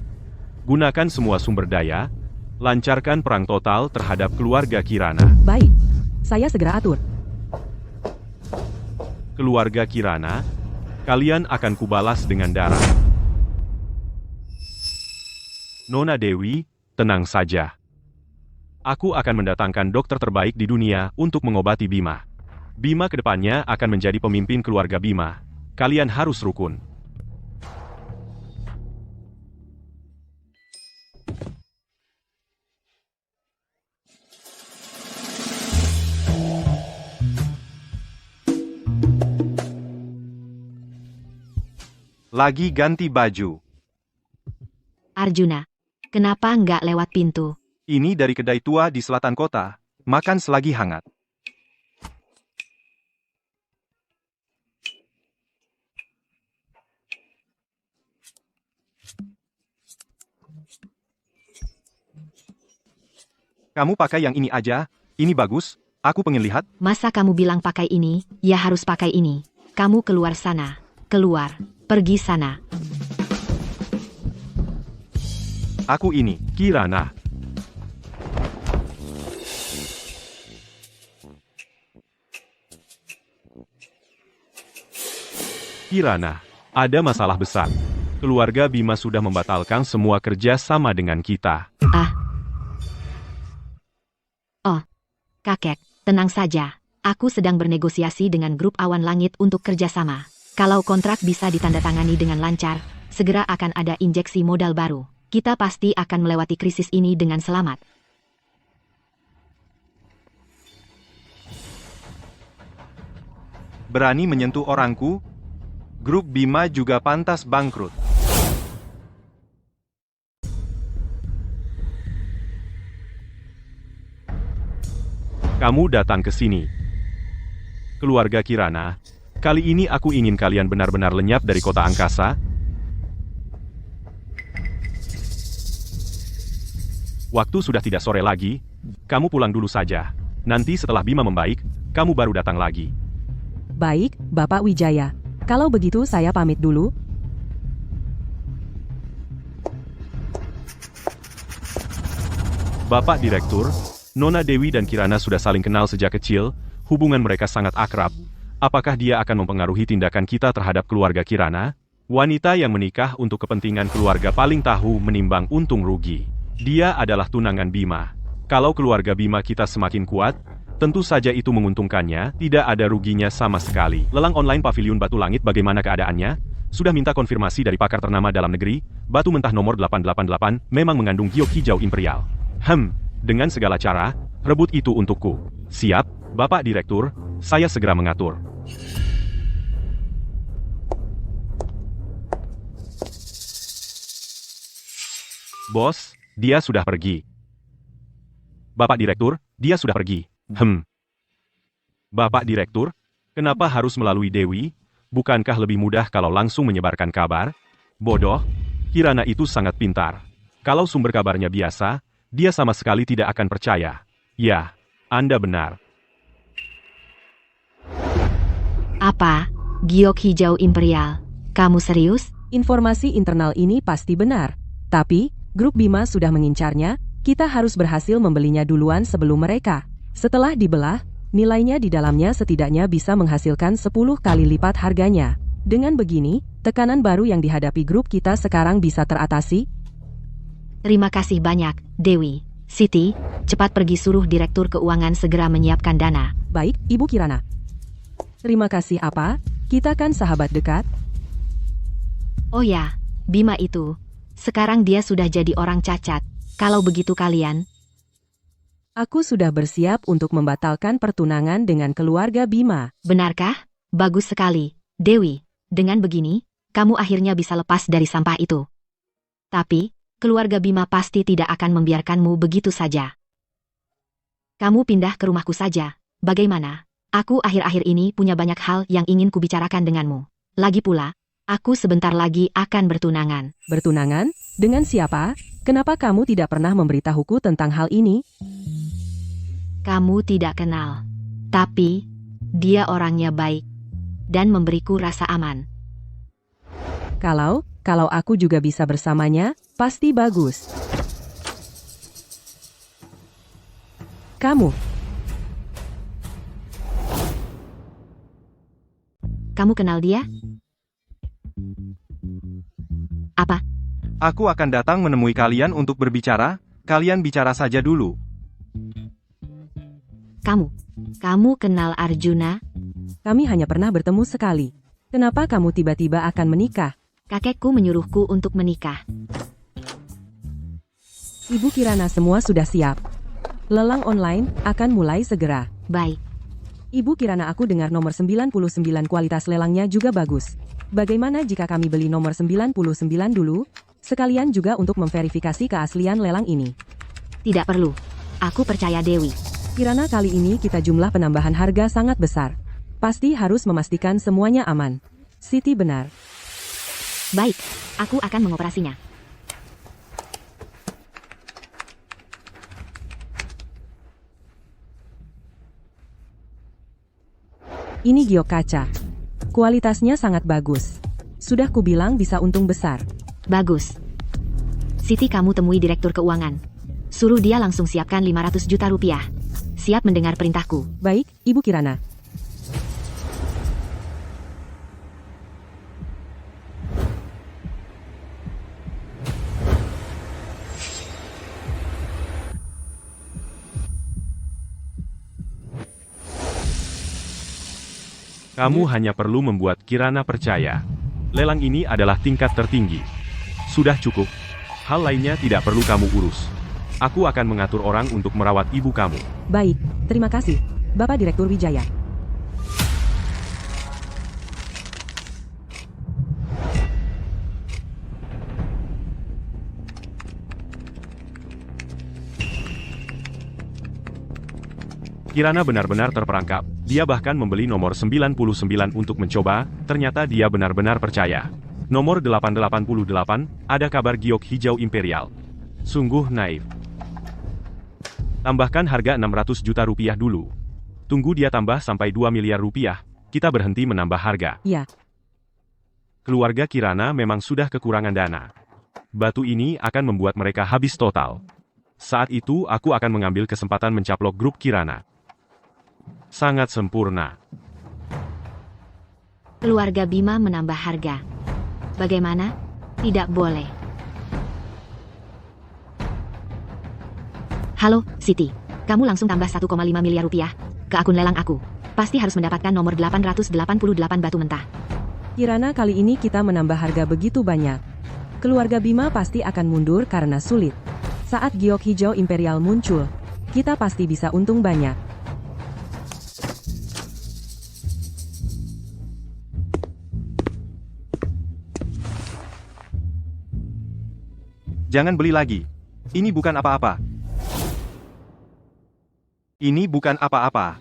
Gunakan semua sumber daya, lancarkan perang total terhadap keluarga Kirana. Baik, saya segera atur. Keluarga Kirana, kalian akan kubalas dengan darah. Nona Dewi, tenang saja. Aku akan mendatangkan dokter terbaik di dunia untuk mengobati Bima. Bima kedepannya akan menjadi pemimpin keluarga Bima. Kalian harus rukun. Lagi ganti baju. Arjuna, kenapa nggak lewat pintu? Ini dari kedai tua di selatan kota. Makan selagi hangat. Kamu pakai yang ini aja. Ini bagus. Aku pengen lihat. Masa kamu bilang pakai ini, ya harus pakai ini. Kamu keluar sana. Keluar. Pergi sana. Aku ini. Kirana. Kirana, ada masalah besar. Keluarga Bima sudah membatalkan semua kerja sama dengan kita. Kakek, tenang saja. Aku sedang bernegosiasi dengan grup Awan Langit untuk kerjasama. Kalau kontrak bisa ditandatangani dengan lancar, segera akan ada injeksi modal baru. Kita pasti akan melewati krisis ini dengan selamat. Berani menyentuh orangku? Grup Bima juga pantas bangkrut. Kamu datang ke sini. Keluarga Kirana, kali ini aku ingin kalian benar-benar lenyap dari kota angkasa. Waktu sudah tidak sore lagi, kamu pulang dulu saja. Nanti setelah Bima membaik, kamu baru datang lagi. Baik, Bapak Wijaya. Kalau begitu saya pamit dulu. Bapak Direktur, Nona Dewi dan Kirana sudah saling kenal sejak kecil, hubungan mereka sangat akrab. Apakah dia akan mempengaruhi tindakan kita terhadap keluarga Kirana? Wanita yang menikah untuk kepentingan keluarga paling tahu menimbang untung rugi. Dia adalah tunangan Bima. Kalau keluarga Bima kita semakin kuat, tentu saja itu menguntungkannya, tidak ada ruginya sama sekali. Lelang online Pavilion Batu Langit bagaimana keadaannya? Sudah minta konfirmasi dari pakar ternama dalam negeri, batu mentah nomor 888 memang mengandung giok hijau imperial. Dengan segala cara, rebut itu untukku. Siap, Bapak Direktur, saya segera mengatur. Bos, dia sudah pergi. Bapak Direktur, dia sudah pergi. Bapak Direktur, kenapa harus melalui Dewi? Bukankah lebih mudah kalau langsung menyebarkan kabar? Bodoh, Kirana itu sangat pintar. Kalau sumber kabarnya biasa, dia sama sekali tidak akan percaya. Ya, Anda benar. Apa? Giok hijau imperial. Kamu serius? Informasi internal ini pasti benar. Tapi, grup Bima sudah mengincarnya, kita harus berhasil membelinya duluan sebelum mereka. Setelah dibelah, nilainya di dalamnya setidaknya bisa menghasilkan 10 kali lipat harganya. Dengan begini, tekanan baru yang dihadapi grup kita sekarang bisa teratasi. Terima kasih banyak, Dewi. Siti, cepat pergi suruh Direktur Keuangan segera menyiapkan dana. Baik, Ibu Kirana. Terima kasih apa? Kita kan sahabat dekat. Oh ya, Bima itu. Sekarang dia sudah jadi orang cacat. Kalau begitu kalian... Aku sudah bersiap untuk membatalkan pertunangan dengan keluarga Bima. Benarkah? Bagus sekali, Dewi. Dengan begini, kamu akhirnya bisa lepas dari sampah itu. Tapi, keluarga Bima pasti tidak akan membiarkanmu begitu saja. Kamu pindah ke rumahku saja. Bagaimana? Aku akhir-akhir ini punya banyak hal yang ingin kubicarakan denganmu. Lagi pula, aku sebentar lagi akan bertunangan. Bertunangan? Dengan siapa? Kenapa kamu tidak pernah memberitahuku tentang hal ini? Kamu tidak kenal. Tapi, dia orangnya baik. Dan memberiku rasa aman. Kalau aku juga bisa bersamanya, pasti bagus. Kamu kenal dia? Apa? Aku akan datang menemui kalian untuk berbicara, kalian bicara saja dulu. Kamu kenal Arjuna? Kami hanya pernah bertemu sekali. Kenapa kamu tiba-tiba akan menikah? Kakekku menyuruhku untuk menikah. Ibu Kirana semua sudah siap. Lelang online akan mulai segera. Baik. Ibu Kirana aku dengar nomor 99 kualitas lelangnya juga bagus. Bagaimana jika kami beli nomor 99 dulu? Sekalian juga untuk memverifikasi keaslian lelang ini. Tidak perlu. Aku percaya Dewi. Kirana kali ini kita jumlah penambahan harga sangat besar. Pasti harus memastikan semuanya aman. Siti benar. Baik, aku akan mengoperasinya. Ini giok kaca. Kualitasnya sangat bagus. Sudah kubilang bisa untung besar. Bagus. Siti, kamu temui Direktur Keuangan. Suruh dia langsung siapkan 500 juta rupiah. Siap mendengar perintahku. Baik, Ibu Kirana. Kamu hanya perlu membuat Kirana percaya. Lelang ini adalah tingkat tertinggi. Sudah cukup. Hal lainnya tidak perlu kamu urus. Aku akan mengatur orang untuk merawat ibu kamu. Baik, terima kasih, Bapak Direktur Wijaya. Kirana benar-benar terperangkap. Dia bahkan membeli nomor 99 untuk mencoba, ternyata dia benar-benar percaya. Nomor 888, ada kabar giok hijau imperial. Sungguh naif. Tambahkan harga 600 juta rupiah dulu. Tunggu dia tambah sampai 2 miliar rupiah. kita berhenti menambah harga. Ya, Keluarga Kirana memang sudah kekurangan dana. Batu ini akan membuat mereka habis total. Saat itu aku akan mengambil kesempatan mencaplok grup Kirana. Sangat sempurna. Keluarga Bima menambah harga. Bagaimana? Tidak boleh. Halo, Siti. Kamu langsung tambah 1,5 miliar rupiah ke akun lelang aku. Pasti harus mendapatkan nomor 888 batu mentah. Kirana kali ini kita menambah harga begitu banyak. Keluarga Bima pasti akan mundur karena sulit. Saat giok hijau imperial muncul, kita pasti bisa untung banyak. Jangan beli lagi. Ini bukan apa-apa. Ini bukan apa-apa.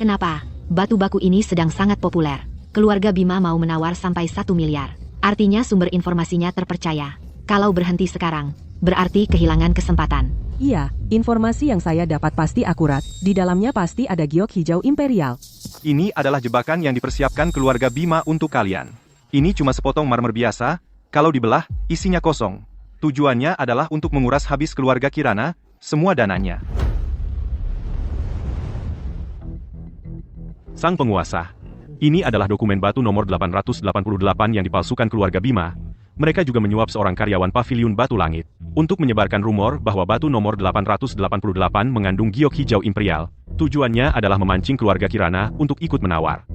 Kenapa? Batu baku ini sedang sangat populer. Keluarga Bima mau menawar sampai 1 miliar. Artinya sumber informasinya terpercaya. Kalau berhenti sekarang, berarti kehilangan kesempatan. Iya, informasi yang saya dapat pasti akurat. Di dalamnya pasti ada giok hijau imperial. Ini adalah jebakan yang dipersiapkan keluarga Bima untuk kalian. Ini cuma sepotong marmer biasa, kalau dibelah, isinya kosong. Tujuannya adalah untuk menguras habis keluarga Kirana, semua dananya. Sang penguasa. Ini adalah dokumen batu nomor 888 yang dipalsukan keluarga Bima. Mereka juga menyuap seorang karyawan paviliun batu langit untuk menyebarkan rumor bahwa batu nomor 888 mengandung giok hijau imperial. Tujuannya adalah memancing keluarga Kirana untuk ikut menawar.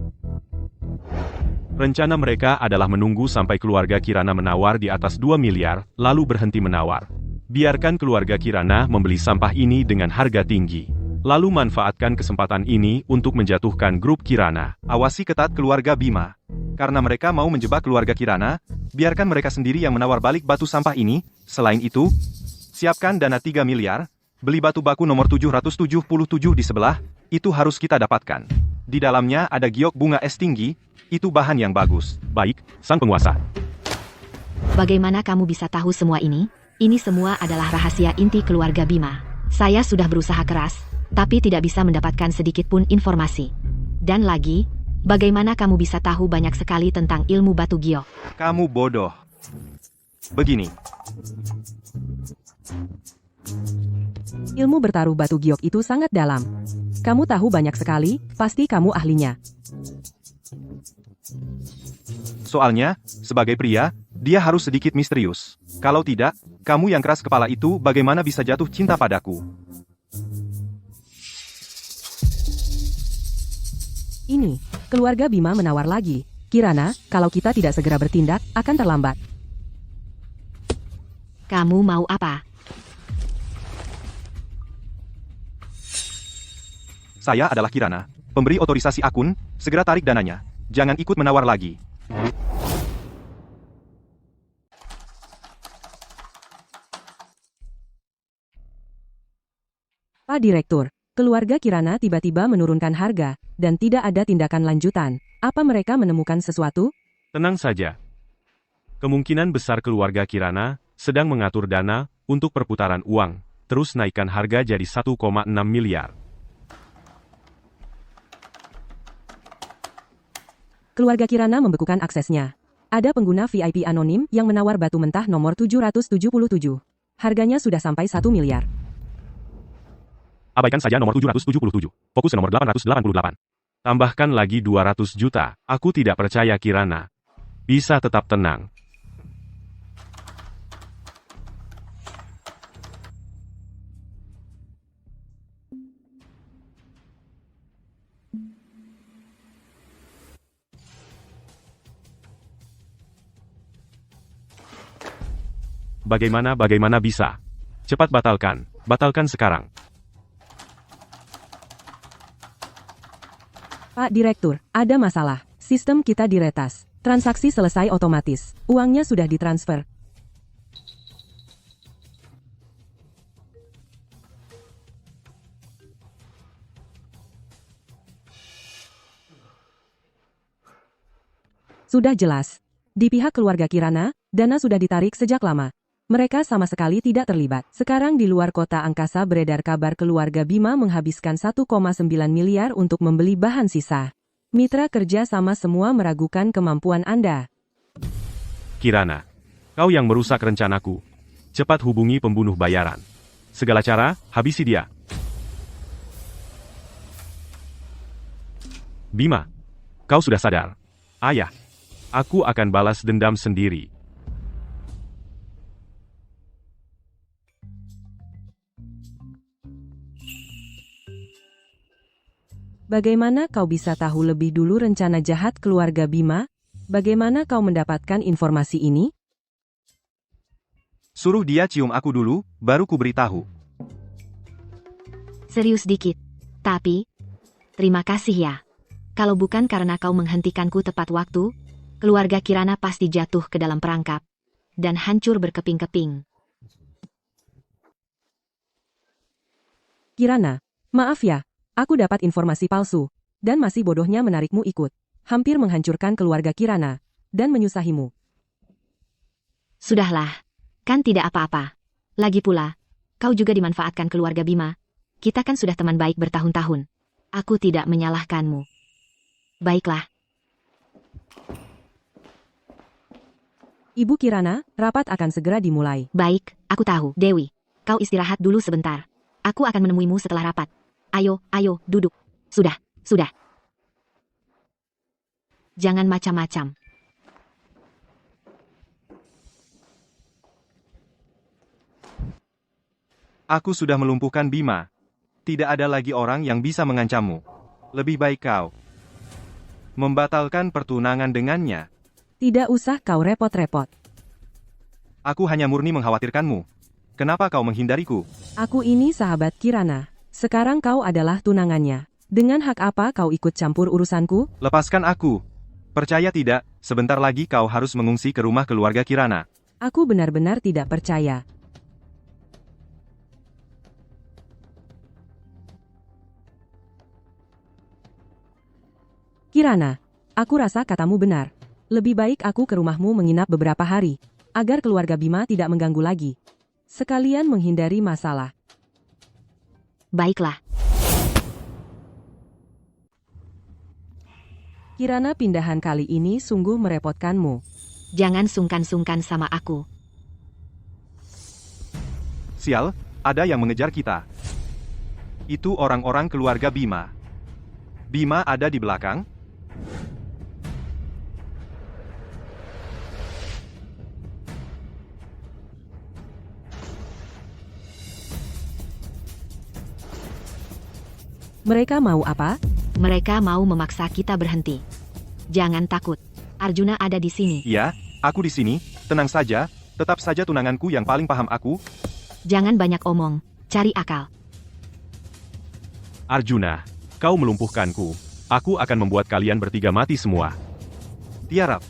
Rencana mereka adalah menunggu sampai keluarga Kirana menawar di atas 2 miliar, lalu berhenti menawar. Biarkan keluarga Kirana membeli sampah ini dengan harga tinggi. Lalu manfaatkan kesempatan ini untuk menjatuhkan grup Kirana. Awasi ketat keluarga Bima. Karena mereka mau menjebak keluarga Kirana, biarkan mereka sendiri yang menawar balik batu sampah ini. Selain itu, siapkan dana 3 miliar, beli batu baku nomor 777 di sebelah, itu harus kita dapatkan. Di dalamnya ada giok bunga es tinggi, itu bahan yang bagus. Baik, sang penguasa. Bagaimana kamu bisa tahu semua ini? Ini semua adalah rahasia inti keluarga Bima. Saya sudah berusaha keras, tapi tidak bisa mendapatkan sedikit pun informasi. Dan lagi, bagaimana kamu bisa tahu banyak sekali tentang ilmu batu giok? Kamu bodoh. Begini. Ilmu bertaruh batu giok itu sangat dalam. Kamu tahu banyak sekali, pasti kamu ahlinya. Soalnya, sebagai pria, dia harus sedikit misterius. Kalau tidak, kamu yang keras kepala itu bagaimana bisa jatuh cinta padaku? Ini, keluarga Bima menawar lagi. Kirana, kalau kita tidak segera bertindak, akan terlambat. Kamu mau apa? Saya adalah Kirana, pemberi otorisasi akun, segera tarik dananya. Jangan ikut menawar lagi. Pak Direktur, keluarga Kirana tiba-tiba menurunkan harga, dan tidak ada tindakan lanjutan. Apa mereka menemukan sesuatu? Tenang saja. Kemungkinan besar keluarga Kirana sedang mengatur dana untuk perputaran uang, terus naikkan harga jadi 1,6 miliar. Keluarga Kirana membekukan aksesnya. Ada pengguna VIP anonim yang menawar batu mentah nomor 777. Harganya sudah sampai 1 miliar. Abaikan saja nomor 777. Fokus ke nomor 888. Tambahkan lagi 200 juta. Aku tidak percaya Kirana bisa tetap tenang. Bagaimana bisa? Cepat batalkan. Batalkan sekarang. Pak Direktur, ada masalah. Sistem kita diretas. Transaksi selesai otomatis. Uangnya sudah ditransfer. Sudah jelas. Di pihak keluarga Kirana, dana sudah ditarik sejak lama. Mereka sama sekali tidak terlibat. Sekarang di luar kota angkasa beredar kabar keluarga Bima menghabiskan 1,9 miliar untuk membeli bahan sisa. Mitra kerja sama semua meragukan kemampuan Anda. Kirana, kau yang merusak rencanaku. Cepat hubungi pembunuh bayaran. Segala cara, habisi dia. Bima, kau sudah sadar. Ayah, aku akan balas dendam sendiri. Bagaimana kau bisa tahu lebih dulu rencana jahat keluarga Bima? Bagaimana kau mendapatkan informasi ini? Suruh dia cium aku dulu, baru ku beritahu. Serius dikit. Tapi, terima kasih ya. Kalau bukan karena kau menghentikanku tepat waktu, keluarga Kirana pasti jatuh ke dalam perangkap dan hancur berkeping-keping. Kirana, maaf ya, aku dapat informasi palsu, dan masih bodohnya menarikmu ikut. Hampir menghancurkan keluarga Kirana, dan menyusahimu. Sudahlah, kan tidak apa-apa. Lagi pula, kau juga dimanfaatkan keluarga Bima. Kita kan sudah teman baik bertahun-tahun. Aku tidak menyalahkanmu. Baiklah. Ibu Kirana, rapat akan segera dimulai. Baik, aku tahu. Dewi, kau istirahat dulu sebentar. Aku akan menemuimu setelah rapat. Ayo, duduk. Sudah. Jangan macam-macam. Aku sudah melumpuhkan Bima. Tidak ada lagi orang yang bisa mengancammu. Lebih baik kau membatalkan pertunangan dengannya. Tidak usah kau repot-repot. Aku hanya murni mengkhawatirkanmu. Kenapa kau menghindariku? Aku ini sahabat Kirana. Sekarang kau adalah tunangannya. Dengan hak apa kau ikut campur urusanku? Lepaskan aku. Percaya tidak, sebentar lagi kau harus mengungsi ke rumah keluarga Kirana. Aku benar-benar tidak percaya. Kirana, aku rasa katamu benar. Lebih baik aku ke rumahmu menginap beberapa hari, agar keluarga Bima tidak mengganggu lagi. Sekalian menghindari masalah. Baiklah. Kirana, pindahan kali ini sungguh merepotkanmu. Jangan sungkan-sungkan sama aku. Sial, ada yang mengejar kita. Itu orang-orang keluarga Bima. Bima ada di belakang? Mereka mau apa? Mereka mau memaksa kita berhenti. Jangan takut. Arjuna ada di sini. Iya, aku di sini. Tenang saja, tetap saja tunanganku yang paling paham aku. Jangan banyak omong. Cari akal. Arjuna, kau melumpuhkanku. Aku akan membuat kalian bertiga mati semua. Tiarap.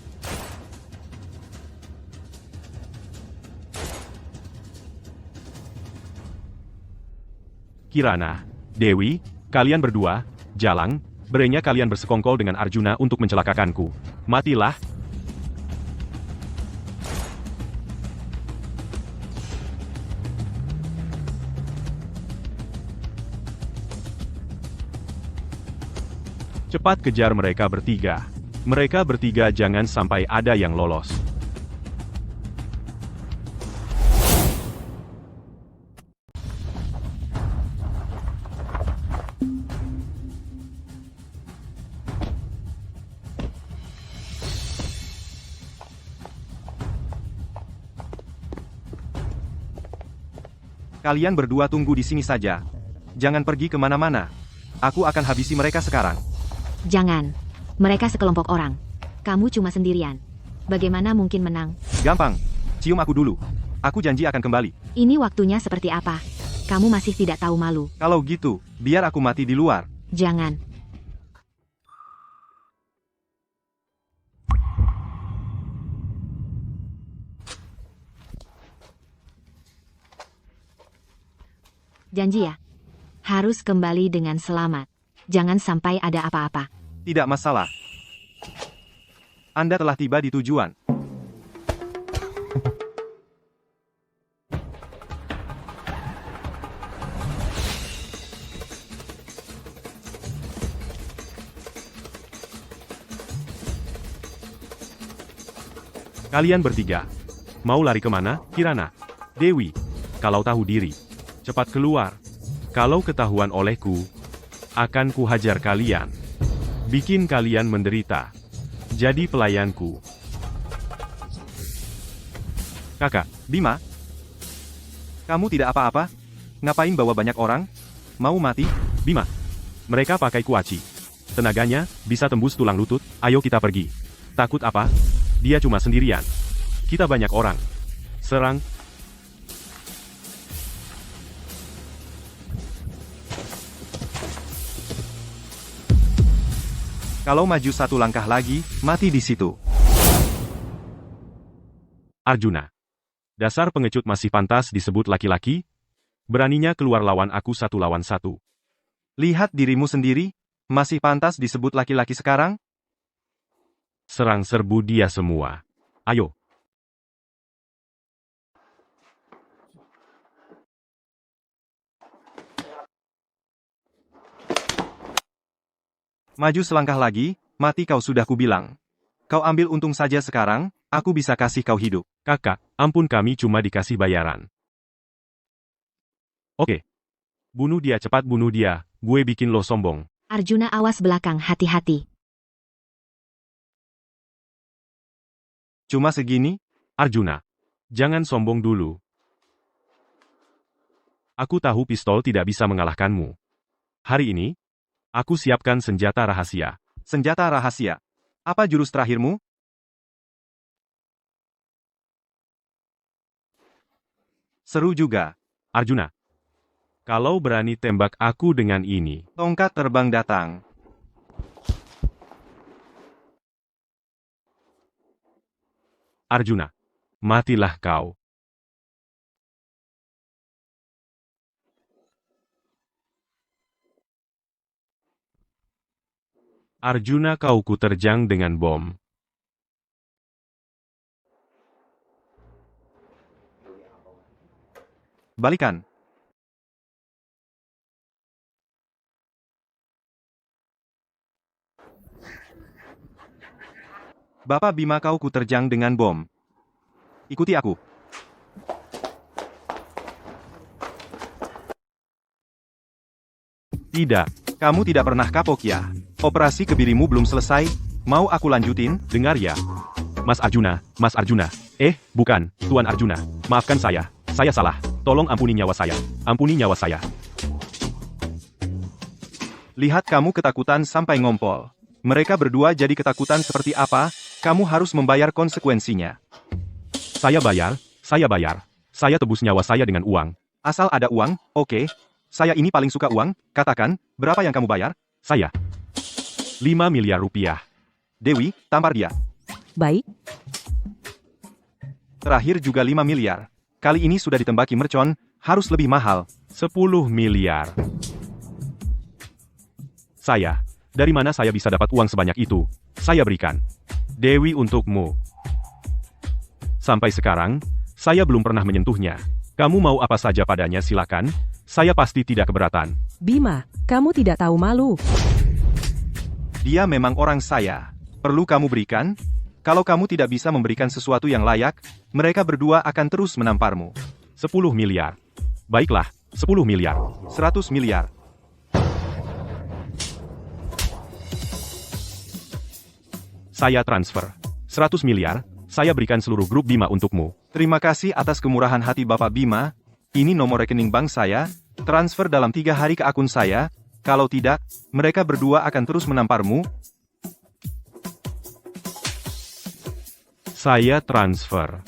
Kirana, Dewi, kalian berdua, Jalang, berenya kalian bersekongkol dengan Arjuna untuk mencelakakanku. Matilah. Cepat kejar mereka bertiga. Mereka bertiga jangan sampai ada yang lolos. Kalian berdua tunggu di sini saja. Jangan pergi kemana-mana. Aku akan habisi mereka sekarang. Jangan. Mereka sekelompok orang. Kamu cuma sendirian. Bagaimana mungkin menang? Gampang. Cium aku dulu. Aku janji akan kembali. Ini waktunya seperti apa? Kamu masih tidak tahu malu. Kalau gitu, biar aku mati di luar. Jangan. Janji ya. Harus kembali dengan selamat. Jangan sampai ada apa-apa. Tidak masalah. Anda telah tiba di tujuan. Kalian bertiga. Mau lari kemana, Kirana? Dewi, kalau tahu diri, cepat keluar. Kalau ketahuan olehku, akan kuhajar kalian. Bikin kalian menderita. Jadi pelayanku. Kakak, Bima. Kamu tidak apa-apa? Ngapain bawa banyak orang? Mau mati? Bima, mereka pakai kuaci. Tenaganya bisa tembus tulang lutut. Ayo kita pergi. Takut apa? Dia cuma sendirian. Kita banyak orang. Serang. Kalau maju satu langkah lagi, mati di situ. Arjuna. Dasar pengecut masih pantas disebut laki-laki? Beraninya keluar lawan aku 1 lawan 1. Lihat dirimu sendiri, masih pantas disebut laki-laki sekarang? Serang serbu dia semua. Ayo. Maju selangkah lagi, mati kau sudah kubilang. Kau ambil untung saja sekarang, aku bisa kasih kau hidup. Kakak, ampun kami cuma dikasih bayaran. Oke. Bunuh dia cepat bunuh dia, gue bikin lo sombong. Arjuna awas belakang hati-hati. Cuma segini? Arjuna. Jangan sombong dulu. Aku tahu pistol tidak bisa mengalahkanmu. Hari ini, aku siapkan senjata rahasia. Senjata rahasia. Apa jurus terakhirmu? Seru juga. Arjuna. Kalau berani tembak aku dengan ini. Tongkat terbang datang. Arjuna. Matilah kau. Arjuna kau kuterjang dengan bom. Balikan. Bapak Bima kau kuterjang dengan bom. Ikuti aku. Tidak. Kamu tidak pernah kapok ya? Operasi kebirimu belum selesai, mau aku lanjutin? Dengar ya. Mas Arjuna, Mas Arjuna. Bukan, Tuan Arjuna. Maafkan saya salah. Tolong ampuni nyawa saya. Ampuni nyawa saya. Lihat kamu ketakutan sampai ngompol. Mereka berdua jadi ketakutan seperti apa, kamu harus membayar konsekuensinya. Saya bayar. Saya tebus nyawa saya dengan uang. Asal ada uang, oke. Saya ini paling suka uang, katakan, berapa yang kamu bayar? Saya. 5 miliar rupiah. Dewi, tampar dia. Baik, Terakhir juga 5 miliar. Kali ini sudah ditembaki mercon, harus lebih mahal. 10 miliar. Saya. Dari mana saya bisa dapat uang sebanyak itu? Saya berikan. Dewi untukmu. Sampai sekarang, saya belum pernah menyentuhnya. Kamu mau apa saja padanya silakan. Saya pasti tidak keberatan. Bima, kamu tidak tahu malu. Dia memang orang saya. Perlu kamu berikan? Kalau kamu tidak bisa memberikan sesuatu yang layak, mereka berdua akan terus menamparmu. 10 miliar. Baiklah, 10 miliar. 100 miliar. Saya transfer. 100 miliar, saya berikan seluruh grup Bima untukmu. Terima kasih atas kemurahan hati Bapak Bima. Ini nomor rekening bank saya. Transfer dalam 3 hari ke akun saya. Kalau tidak, mereka berdua akan terus menamparmu. Saya transfer.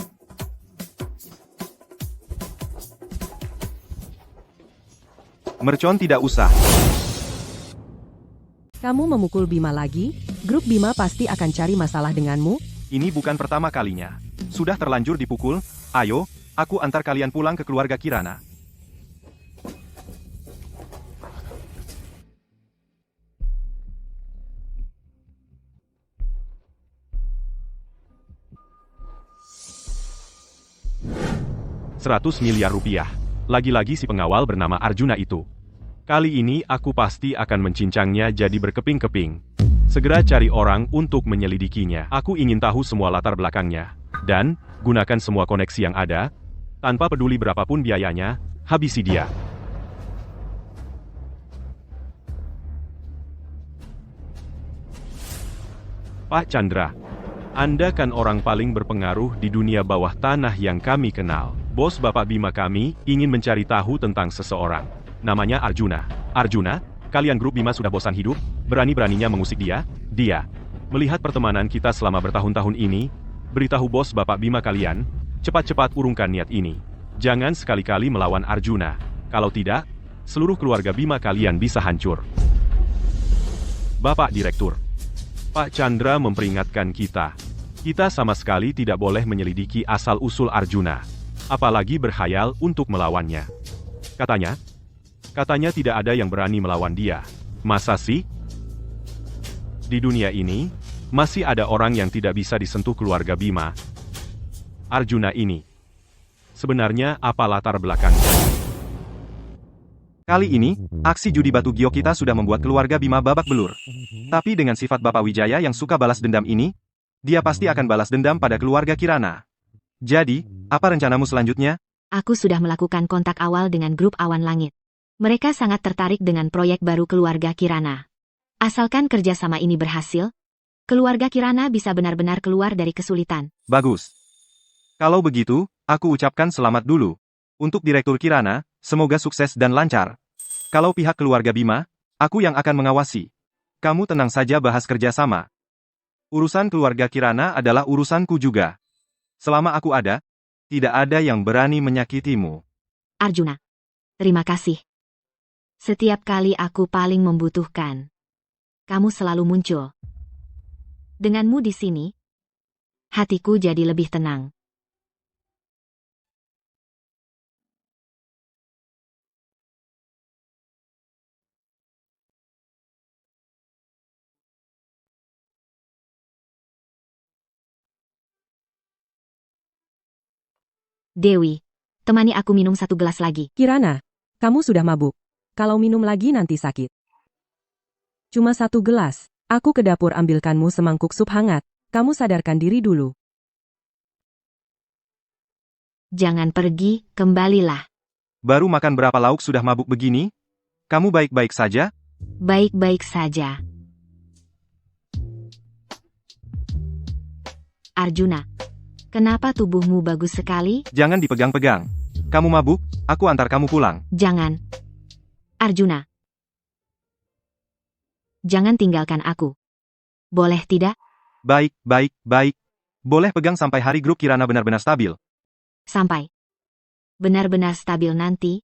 Mercon tidak usah. Kamu memukul Bima lagi? Grup Bima pasti akan cari masalah denganmu. Ini bukan pertama kalinya. Sudah terlanjur dipukul. Ayo, aku antar kalian pulang ke keluarga Kirana. Rp100 miliar. Lagi-lagi si pengawal bernama Arjuna itu. Kali ini aku pasti akan mencincangnya jadi berkeping-keping. Segera cari orang untuk menyelidikinya. Aku ingin tahu semua latar belakangnya. Dan, gunakan semua koneksi yang ada, tanpa peduli berapapun biayanya, habisi dia. Pak Chandra, Anda kan orang paling berpengaruh di dunia bawah tanah yang kami kenal. Bos Bapak Bima kami ingin mencari tahu tentang seseorang. Namanya Arjuna. Arjuna, kalian grup Bima sudah bosan hidup, berani-beraninya mengusik dia. Dia. Melihat pertemanan kita selama bertahun-tahun ini, beritahu bos Bapak Bima kalian, cepat-cepat urungkan niat ini. Jangan sekali-kali melawan Arjuna. Kalau tidak, seluruh keluarga Bima kalian bisa hancur. Bapak Direktur, Pak Chandra memperingatkan kita. Kita sama sekali tidak boleh menyelidiki asal-usul Arjuna. Apalagi berkhayal untuk melawannya. Katanya tidak ada yang berani melawan dia. Masa sih? Di dunia ini, masih ada orang yang tidak bisa disentuh keluarga Bima. Arjuna ini. Sebenarnya apa latar belakangnya? Kali ini, aksi judi batu giok kita sudah membuat keluarga Bima babak belur. Tapi dengan sifat Bapak Wijaya yang suka balas dendam ini, dia pasti akan balas dendam pada keluarga Kirana. Jadi, apa rencanamu selanjutnya? Aku sudah melakukan kontak awal dengan grup Awan Langit. Mereka sangat tertarik dengan proyek baru keluarga Kirana. Asalkan kerjasama ini berhasil, keluarga Kirana bisa benar-benar keluar dari kesulitan. Bagus. Kalau begitu, aku ucapkan selamat dulu. Untuk Direktur Kirana, semoga sukses dan lancar. Kalau pihak keluarga Bima, aku yang akan mengawasi. Kamu tenang saja bahas kerjasama. Urusan keluarga Kirana adalah urusanku juga. Selama aku ada, tidak ada yang berani menyakitimu. Arjuna, terima kasih. Setiap kali aku paling membutuhkan, kamu selalu muncul. Denganmu di sini, hatiku jadi lebih tenang. Dewi, temani aku minum 1 gelas lagi. Kirana, kamu sudah mabuk. Kalau minum lagi nanti sakit. Cuma 1 gelas. Aku ke dapur ambilkanmu semangkuk sup hangat. Kamu sadarkan diri dulu. Jangan pergi, kembalilah. Baru makan berapa lauk sudah mabuk begini? Kamu baik-baik saja? Baik-baik saja. Arjuna, kenapa tubuhmu bagus sekali? Jangan dipegang-pegang. Kamu mabuk, aku antar kamu pulang. Jangan. Arjuna. Jangan tinggalkan aku. Boleh tidak? Baik, baik, baik. Boleh pegang sampai hari grup Kirana benar-benar stabil. Sampai benar-benar stabil nanti.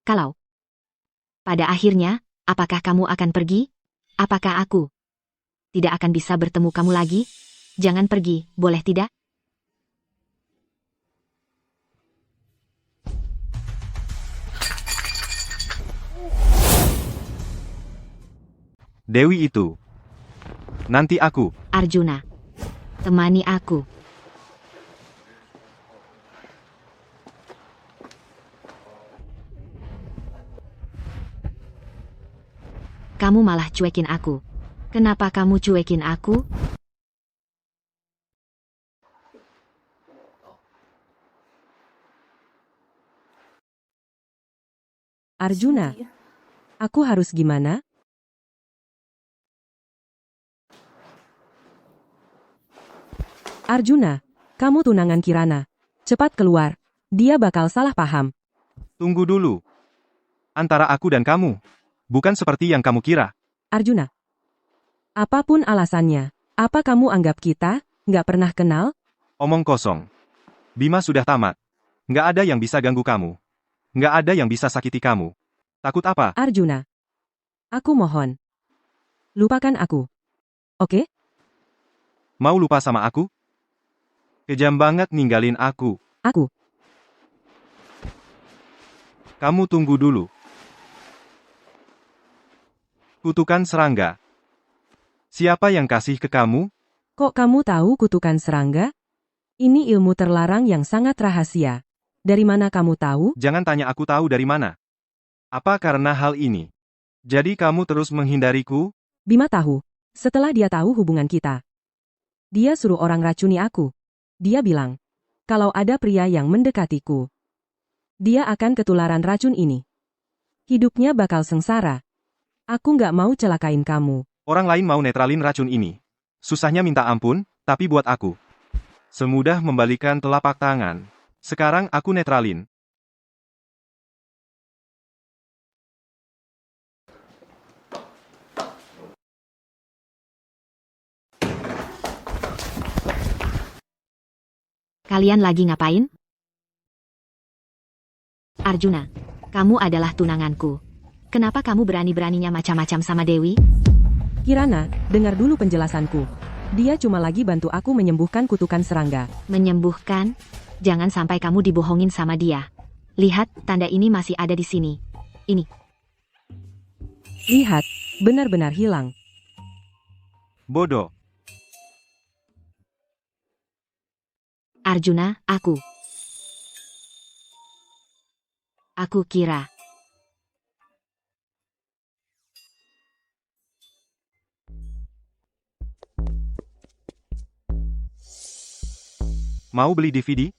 Kalau pada akhirnya, apakah kamu akan pergi? Apakah aku tidak akan bisa bertemu kamu lagi? Jangan pergi, boleh tidak? Dewi itu. Nanti aku. Arjuna, temani aku. Kamu malah cuekin aku. Kenapa kamu cuekin aku? Arjuna, aku harus gimana? Arjuna, kamu tunangan Kirana. Cepat keluar. Dia bakal salah paham. Tunggu dulu. Antara aku dan kamu. Bukan seperti yang kamu kira. Arjuna, apapun alasannya, apa kamu anggap kita nggak pernah kenal? Omong kosong. Bima sudah tamat. Nggak ada yang bisa ganggu kamu. Nggak ada yang bisa sakiti kamu. Takut apa? Arjuna, aku mohon. Lupakan aku. Oke? Mau lupa sama aku? Kejam banget ninggalin aku. Aku. Kamu tunggu dulu. Kutukan serangga. Siapa yang kasih ke kamu? Kok kamu tahu kutukan serangga? Ini ilmu terlarang yang sangat rahasia. Dari mana kamu tahu? Jangan tanya aku tahu dari mana. Apa karena hal ini? Jadi kamu terus menghindariku? Bima tahu. Setelah dia tahu hubungan kita. Dia suruh orang racuni aku. Dia bilang, kalau ada pria yang mendekatiku, dia akan ketularan racun ini. Hidupnya bakal sengsara. Aku nggak mau celakain kamu. Orang lain mau netralin racun ini. Susahnya minta ampun, tapi buat aku, semudah membalikan telapak tangan. Sekarang aku netralin. Kalian lagi ngapain? Arjuna, kamu adalah tunanganku. Kenapa kamu berani-beraninya macam-macam sama Dewi? Kirana, dengar dulu penjelasanku. Dia cuma lagi bantu aku menyembuhkan kutukan serangga. Menyembuhkan? Jangan sampai kamu dibohongin sama dia. Lihat, tanda ini masih ada di sini. Ini. Lihat, benar-benar hilang. Bodoh. Arjuna, aku kira. Mau beli DVD?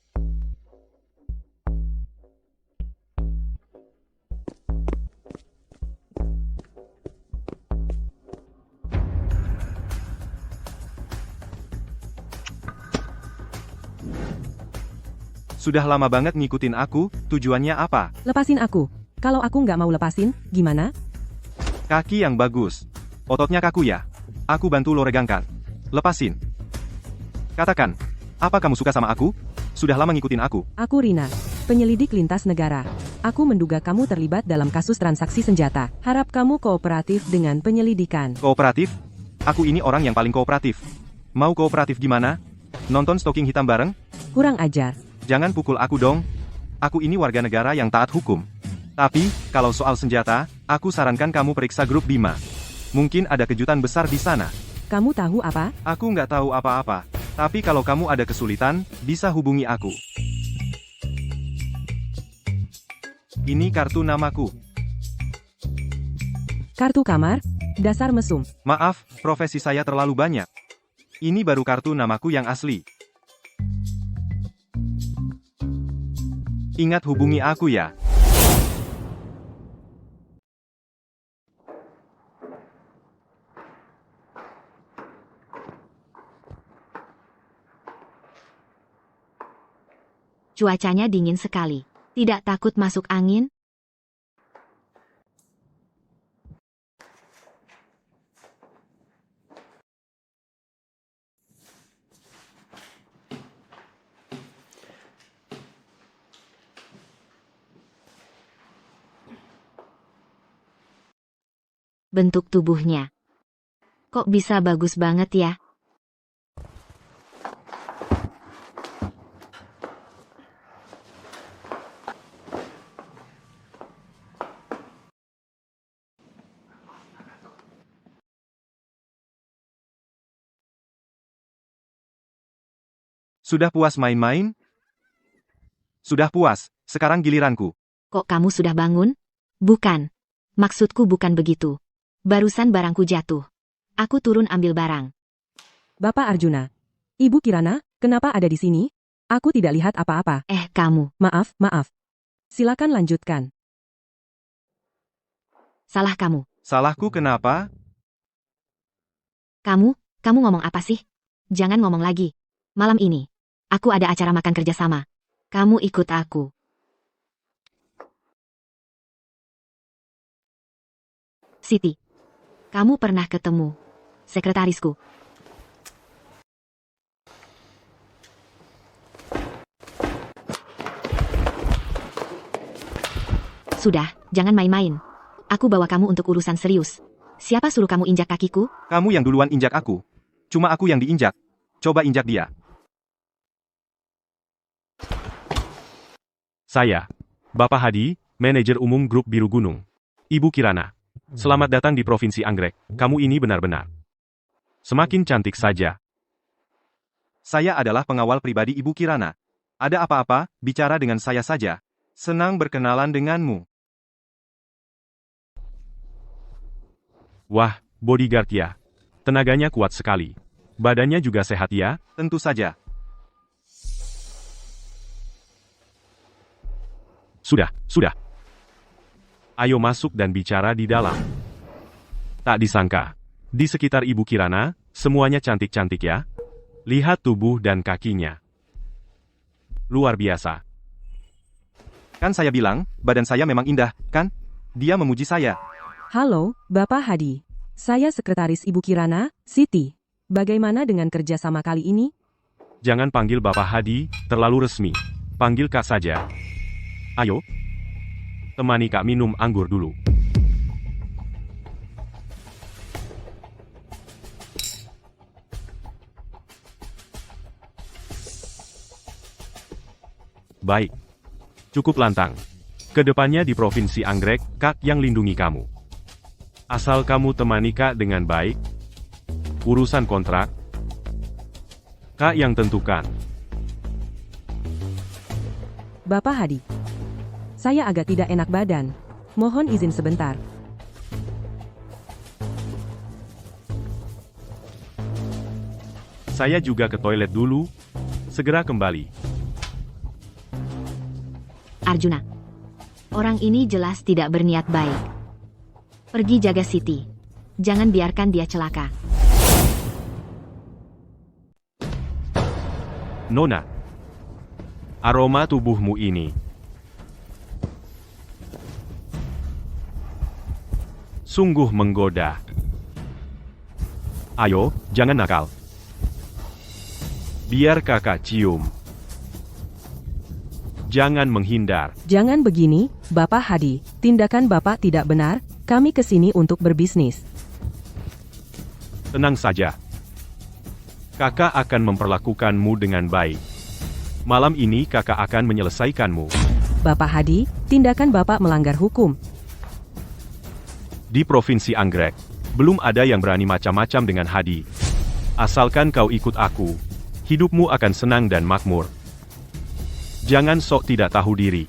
Sudah lama banget ngikutin aku, tujuannya apa? Lepasin aku. Kalau aku nggak mau lepasin, gimana? Kaki yang bagus. Ototnya kaku ya? Aku bantu lo regangkan. Lepasin. Katakan, apa kamu suka sama aku? Sudah lama ngikutin aku. Aku Rina, penyelidik lintas negara. Aku menduga kamu terlibat dalam kasus transaksi senjata. Harap kamu kooperatif dengan penyelidikan. Kooperatif? Aku ini orang yang paling kooperatif. Mau kooperatif gimana? Nonton Stalking Hitam bareng? Kurang ajar. Jangan pukul aku dong. Aku ini warga negara yang taat hukum. Tapi, kalau soal senjata, aku sarankan kamu periksa grup Bima. Mungkin ada kejutan besar di sana. Kamu tahu apa? Aku nggak tahu apa-apa. Tapi kalau kamu ada kesulitan, bisa hubungi aku. Ini kartu namaku. Kartu kamar? Dasar mesum. Maaf, profesi saya terlalu banyak. Ini baru kartu namaku yang asli. Ingat hubungi aku ya. Cuacanya dingin sekali. Tidak takut masuk angin? Bentuk tubuhnya. Kok bisa bagus banget ya? Sudah puas main-main? Sudah puas, sekarang giliranku. Kok kamu sudah bangun? Bukan. Maksudku bukan begitu. Barusan barangku jatuh. Aku turun ambil barang. Bapak Arjuna. Ibu Kirana, kenapa ada di sini? Aku tidak lihat apa-apa. Kamu. Maaf. Silakan lanjutkan. Salah kamu. Salahku kenapa? Kamu ngomong apa sih? Jangan ngomong lagi. Malam ini, aku ada acara makan kerjasama. Kamu ikut aku. Siti, kamu pernah ketemu sekretarisku? Sudah, jangan main-main. Aku bawa kamu untuk urusan serius. Siapa suruh kamu injak kakiku? Kamu yang duluan injak aku. Cuma aku yang diinjak. Coba injak dia. Saya, Bapak Hadi, manajer umum grup Biru Gunung. Ibu Kirana. Selamat datang di Provinsi Anggrek. Kamu ini benar-benar semakin cantik saja. Saya adalah pengawal pribadi Ibu Kirana. Ada apa-apa, bicara dengan saya saja. Senang berkenalan denganmu. Wah, bodyguard ya. Tenaganya kuat sekali. Badannya juga sehat ya? Tentu saja. Sudah. Ayo masuk dan bicara di dalam. Tak disangka, di sekitar Ibu Kirana, semuanya cantik-cantik ya. Lihat tubuh dan kakinya. Luar biasa. Kan saya bilang, badan saya memang indah, kan? Dia memuji saya. Halo, Bapak Hadi. Saya Sekretaris Ibu Kirana, Siti. Bagaimana dengan kerjasama kali ini? Jangan panggil Bapak Hadi, terlalu resmi. Panggil Kak saja. Ayo. Temani Kak minum anggur dulu. Baik. Cukup lantang. Kedepannya di Provinsi Anggrek, Kak yang lindungi kamu. Asal kamu temani Kak dengan baik. Urusan kontrak, Kak yang tentukan. Bapak Hadi. Saya agak tidak enak badan. Mohon izin sebentar. Saya juga ke toilet dulu. Segera kembali. Arjuna. Orang ini jelas tidak berniat baik. Pergi jaga Siti. Jangan biarkan dia celaka. Nona. Aroma tubuhmu ini. Sungguh menggoda. Ayo, jangan nakal. Biar kakak cium. Jangan menghindar. Jangan begini, Bapak Hadi. Tindakan Bapak tidak benar. Kami kesini untuk berbisnis. Tenang saja. Kakak akan memperlakukanmu dengan baik. Malam ini kakak akan menyelesaikanmu. Bapak Hadi, tindakan Bapak melanggar hukum. Di Provinsi Anggrek, belum ada yang berani macam-macam dengan Hadi. Asalkan kau ikut aku, hidupmu akan senang dan makmur. Jangan sok tidak tahu diri.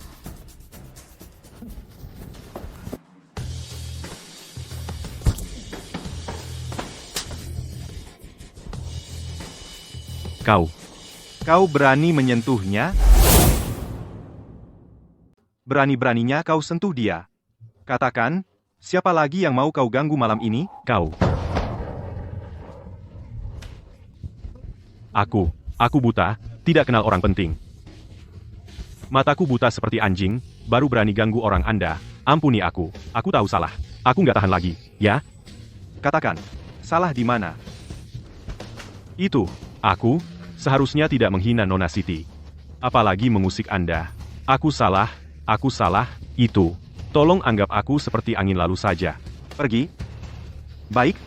Kau berani menyentuhnya? Berani-beraninya kau sentuh dia. Katakan, siapa lagi yang mau kau ganggu malam ini? Kau. Aku buta, tidak kenal orang penting. Mataku buta seperti anjing, baru berani ganggu orang Anda. Ampuni aku tahu salah. Aku nggak tahan lagi, ya? Katakan, salah di mana? Itu, aku, seharusnya tidak menghina Nona Siti. Apalagi mengusik Anda. Aku salah, itu. Tolong anggap aku seperti angin lalu saja. Pergi. Baik.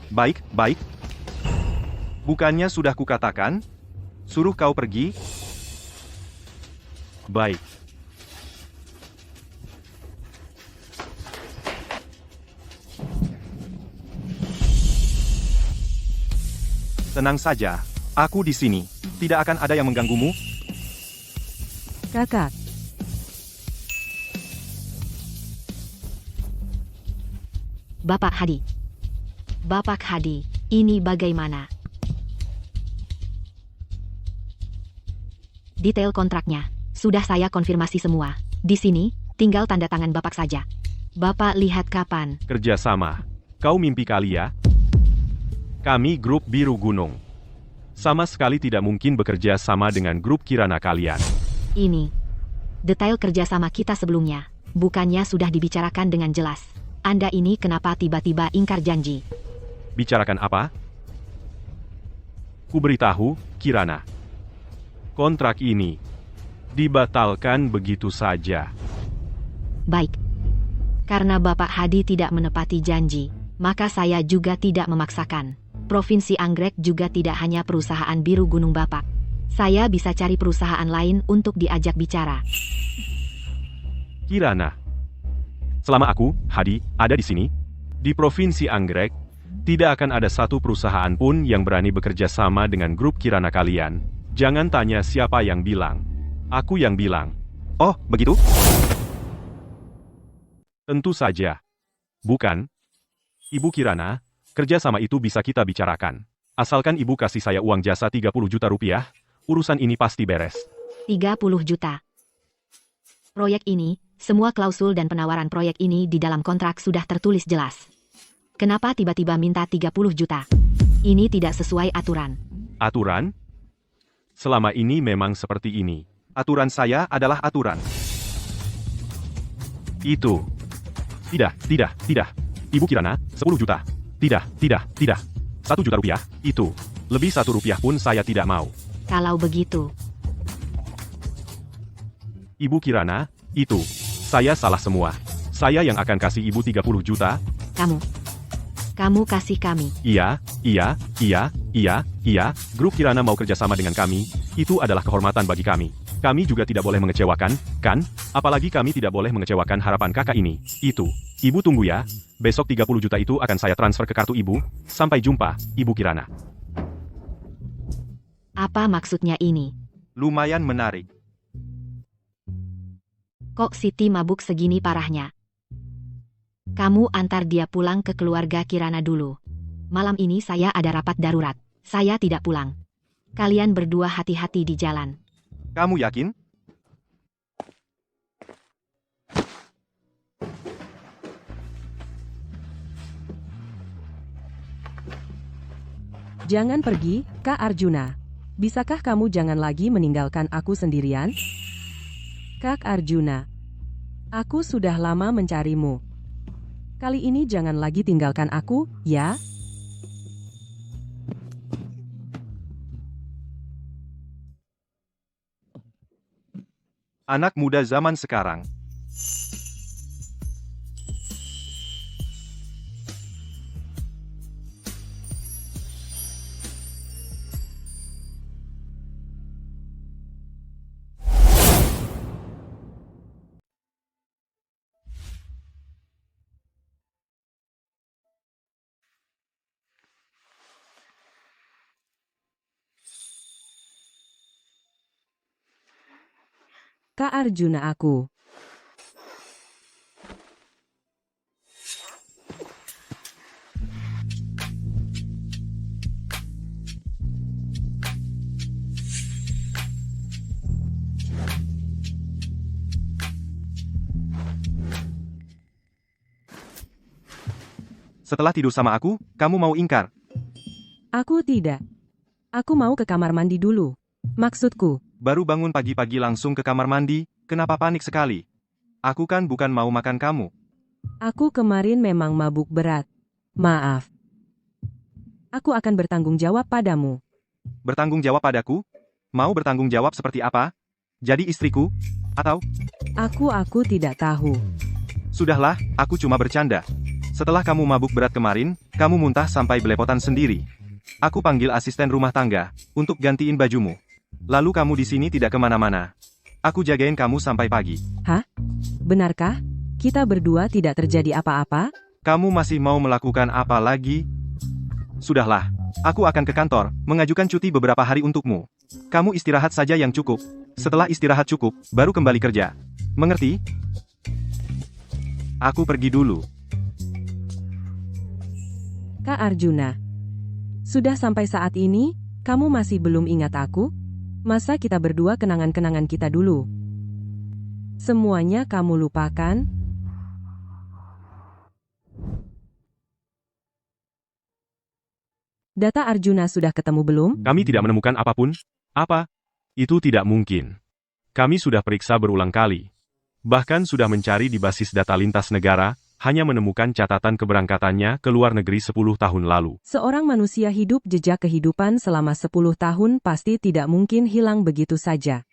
Bukannya sudah kukatakan? Suruh kau pergi. Baik. Tenang saja, aku di sini. Tidak akan ada yang mengganggumu. Kakak. Bapak Hadi, ini bagaimana? Detail kontraknya, sudah saya konfirmasi semua. Di sini, tinggal tanda tangan Bapak saja. Bapak lihat kapan? Kerjasama. Kau mimpi kali ya? Kami grup Biru Gunung. Sama sekali tidak mungkin bekerja sama dengan grup Kirana kalian. Ini. Detail kerjasama kita sebelumnya. Bukannya sudah dibicarakan dengan jelas. Anda ini kenapa tiba-tiba ingkar janji? Bicarakan apa? Ku beritahu, Kirana. Kontrak ini dibatalkan begitu saja. Baik. Karena Bapak Hadi tidak menepati janji, maka saya juga tidak memaksakan. Provinsi Anggrek juga tidak hanya perusahaan Biru Gunung Bapak. Saya bisa cari perusahaan lain untuk diajak bicara. Kirana. Selama aku, Hadi, ada di sini, di Provinsi Anggrek, tidak akan ada satu perusahaan pun yang berani bekerja sama dengan grup Kirana kalian. Jangan tanya siapa yang bilang. Aku yang bilang. Oh, begitu? Tentu saja. Bukan? Ibu Kirana, kerjasama itu bisa kita bicarakan. Asalkan ibu kasih saya uang jasa 30 juta rupiah, urusan ini pasti beres. 30 juta. Proyek ini, Semua klausul dan penawaran proyek ini di dalam kontrak sudah tertulis jelas. Kenapa tiba-tiba minta 30 juta? Ini tidak sesuai aturan. Aturan? Selama ini memang seperti ini. Aturan saya adalah aturan. Itu. Tidak. Ibu Kirana, 10 juta. Tidak. 1 juta rupiah, itu. Lebih 1 rupiah pun saya tidak mau. Kalau begitu, Ibu Kirana, itu. Saya salah semua. Saya yang akan kasih ibu 30 juta. kamu kasih kami. Iya. Grup Kirana mau kerjasama dengan kami. Itu adalah kehormatan bagi kami. Kami juga tidak boleh mengecewakan, kan? Apalagi kami tidak boleh mengecewakan harapan kakak ini. Itu. Ibu tunggu ya. Besok 30 juta itu akan saya transfer ke kartu ibu. Sampai jumpa, Ibu Kirana. Apa maksudnya ini? Lumayan menarik. Kok Siti mabuk segini parahnya? Kamu antar dia pulang ke keluarga Kirana dulu. Malam ini saya ada rapat darurat. Saya tidak pulang. Kalian berdua hati-hati di jalan. Kamu yakin? Jangan pergi, Kak Arjuna. Bisakah kamu jangan lagi meninggalkan aku sendirian? Kak Arjuna, aku sudah lama mencarimu. Kali ini jangan lagi tinggalkan aku, ya? Anak muda zaman sekarang. Kak Arjuna aku. Setelah tidur sama aku, kamu mau ingkar. Aku tidak. Aku mau ke kamar mandi dulu. Maksudku, Baru bangun pagi-pagi langsung ke kamar mandi, kenapa panik sekali? Aku kan bukan mau makan kamu. aku kemarin memang mabuk berat. Maaf. Aku akan bertanggung jawab padamu. Bertanggung jawab padaku? Mau bertanggung jawab seperti apa? Jadi istriku? Atau? Aku tidak tahu. Sudahlah, aku cuma bercanda. Setelah kamu mabuk berat kemarin, kamu muntah sampai belepotan sendiri. Aku panggil asisten rumah tangga, untuk gantiin bajumu. Lalu kamu di sini tidak kemana-mana. Aku jagain kamu sampai pagi. Benarkah? Kita berdua tidak terjadi apa-apa? Kamu masih mau melakukan apa lagi? Sudahlah, aku akan ke kantor, mengajukan cuti beberapa hari untukmu. Kamu istirahat saja yang cukup. Setelah istirahat cukup, baru kembali kerja. Mengerti? Aku pergi dulu. Kak Arjuna. Sudah sampai saat ini, kamu masih belum ingat aku? Masa kita berdua kenangan-kenangan kita dulu? Semuanya kamu lupakan? Data Arjuna sudah ketemu belum? Kami tidak menemukan apapun. Apa? Itu tidak mungkin. Kami sudah periksa berulang kali. Bahkan sudah mencari di basis data lintas negara, hanya menemukan catatan keberangkatannya ke luar negeri 10 tahun lalu. Seorang manusia hidup jejak kehidupan selama 10 tahun pasti tidak mungkin hilang begitu saja.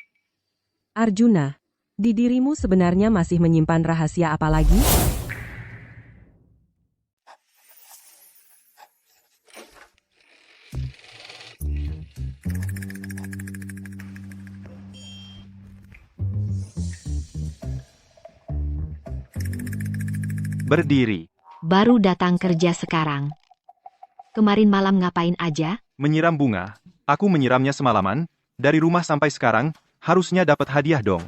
Arjuna, di dirimu sebenarnya masih menyimpan rahasia apa lagi? Berdiri. Baru datang kerja sekarang. Kemarin malam ngapain aja? Menyiram bunga. Aku menyiramnya semalaman. Dari rumah sampai sekarang, harusnya dapat hadiah dong.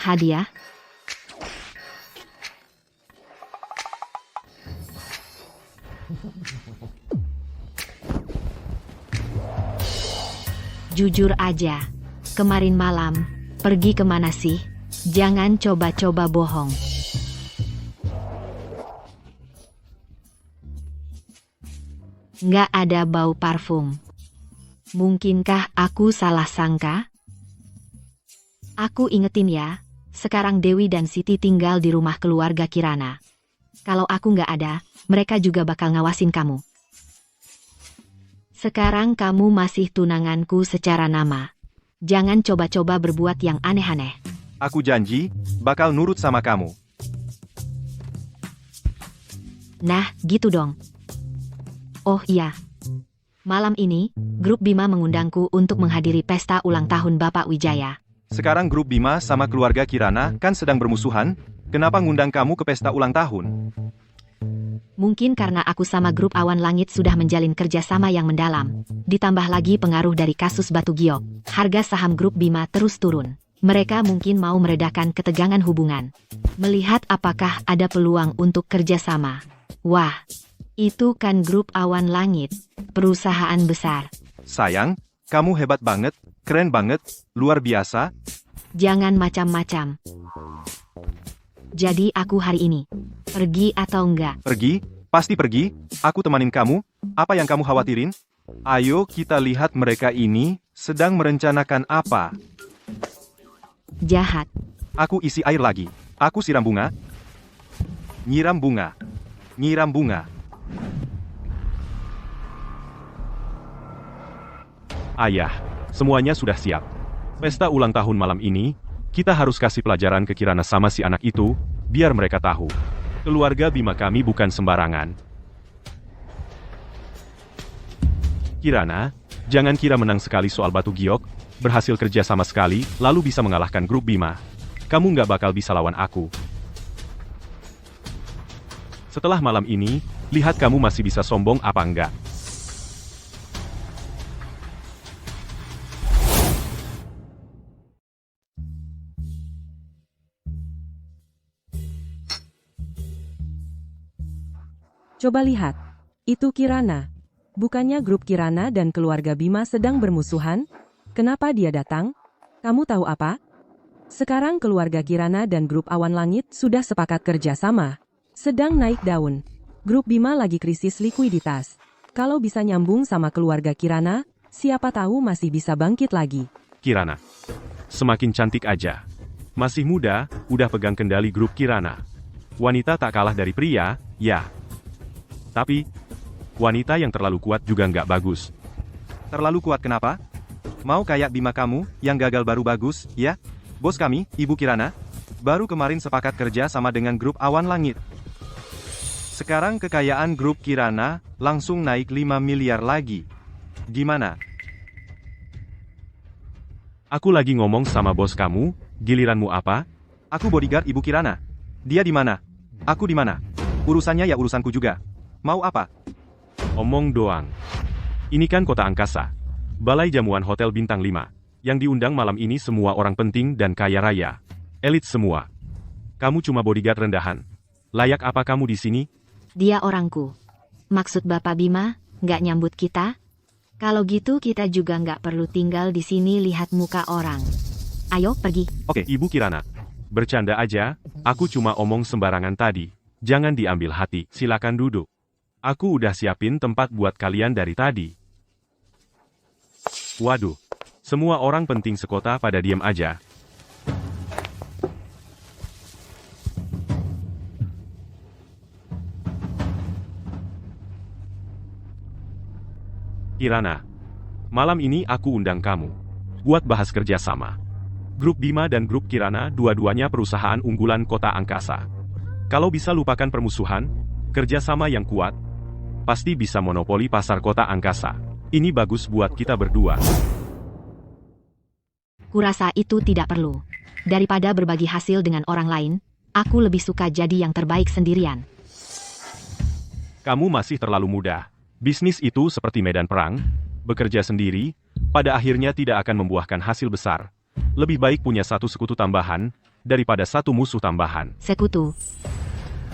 hadiah? Jujur aja, kemarin malam, pergi kemana sih? Jangan coba-coba bohong. Nggak ada bau parfum. Mungkinkah aku salah sangka? Aku ingetin ya, sekarang Dewi dan Siti tinggal di rumah keluarga Kirana. Kalau aku nggak ada, mereka juga bakal ngawasin kamu. Sekarang kamu masih tunanganku secara nama. Jangan coba-coba berbuat yang aneh-aneh. Aku janji, bakal nurut sama kamu. Nah, gitu dong. Oh iya. Malam ini, grup Bima mengundangku untuk menghadiri pesta ulang tahun Bapak Wijaya. Sekarang grup Bima sama keluarga Kirana kan sedang bermusuhan, kenapa ngundang kamu ke pesta ulang tahun? Mungkin karena aku sama grup Awan Langit sudah menjalin kerjasama yang mendalam. Ditambah lagi pengaruh dari kasus Batu Giok, harga saham grup Bima terus turun. Mereka mungkin mau meredakan ketegangan hubungan. Melihat apakah ada peluang untuk kerjasama. Wah, itu kan grup Awan Langit, perusahaan besar. Sayang, kamu hebat banget, keren banget, luar biasa. Jangan macam-macam. Jadi aku hari ini, pergi atau enggak? Pergi, pasti pergi, aku temanin kamu, apa yang kamu khawatirin? Ayo kita lihat mereka ini sedang merencanakan apa. Jahat. Aku isi air lagi, aku siram bunga. Nyiram bunga. Nyiram bunga. Ayah, semuanya sudah siap. Pesta ulang tahun malam ini, kita harus kasih pelajaran ke Kirana sama si anak itu, biar mereka tahu. Keluarga Bima kami bukan sembarangan. Kirana, jangan kira menang sekali soal Batu Giok, berhasil kerja sama sekali, lalu bisa mengalahkan grup Bima. Kamu nggak bakal bisa lawan aku. Setelah malam ini, lihat kamu masih bisa sombong apa enggak. Coba lihat. Itu Kirana. Bukannya grup Kirana dan keluarga Bima sedang bermusuhan? Kenapa dia datang? Kamu tahu apa? Sekarang keluarga Kirana dan grup Awan Langit sudah sepakat kerja sama. Sedang naik daun. Grup Bima lagi krisis likuiditas. Kalau bisa nyambung sama keluarga Kirana, siapa tahu masih bisa bangkit lagi. Kirana, semakin cantik aja. Masih muda, udah pegang kendali grup Kirana. Wanita tak kalah dari pria, ya. Tapi, wanita yang terlalu kuat juga nggak bagus. Terlalu kuat kenapa? Mau kayak Bima kamu, yang gagal baru bagus, ya? Bos kami, Ibu Kirana, baru kemarin sepakat kerja sama dengan grup Awan Langit. Sekarang kekayaan grup Kirana langsung naik 5 miliar lagi. Gimana? Aku lagi ngomong sama bos kamu, giliranmu apa? Aku bodyguard Ibu Kirana. Dia di mana? Aku di mana? Urusannya ya urusanku juga. Mau apa? Omong doang. Ini kan kota angkasa. Balai jamuan Hotel Bintang 5. Yang diundang malam ini semua orang penting dan kaya raya. Elit semua. Kamu cuma bodyguard rendahan. Layak apa kamu di sini? Dia orangku. Maksud Bapak Bima, nggak nyambut kita? Kalau gitu kita juga nggak perlu tinggal di sini lihat muka orang. Ayo pergi. Oke, Ibu Kirana. Bercanda aja, aku cuma omong sembarangan tadi. Jangan diambil hati, silakan duduk. Aku udah siapin tempat buat kalian dari tadi. Waduh, semua orang penting sekota pada diam aja. Kirana, malam ini aku undang kamu. Buat bahas kerja sama. Grup Bima dan Grup Kirana dua-duanya perusahaan unggulan kota angkasa. Kalau bisa lupakan permusuhan, kerjasama yang kuat, pasti bisa monopoli pasar kota angkasa. Ini bagus buat kita berdua. Kurasa itu tidak perlu. Daripada berbagi hasil dengan orang lain, aku lebih suka jadi yang terbaik sendirian. Kamu masih terlalu muda. Bisnis itu seperti medan perang, bekerja sendiri, pada akhirnya tidak akan membuahkan hasil besar. Lebih baik punya satu sekutu tambahan, daripada satu musuh tambahan. Sekutu.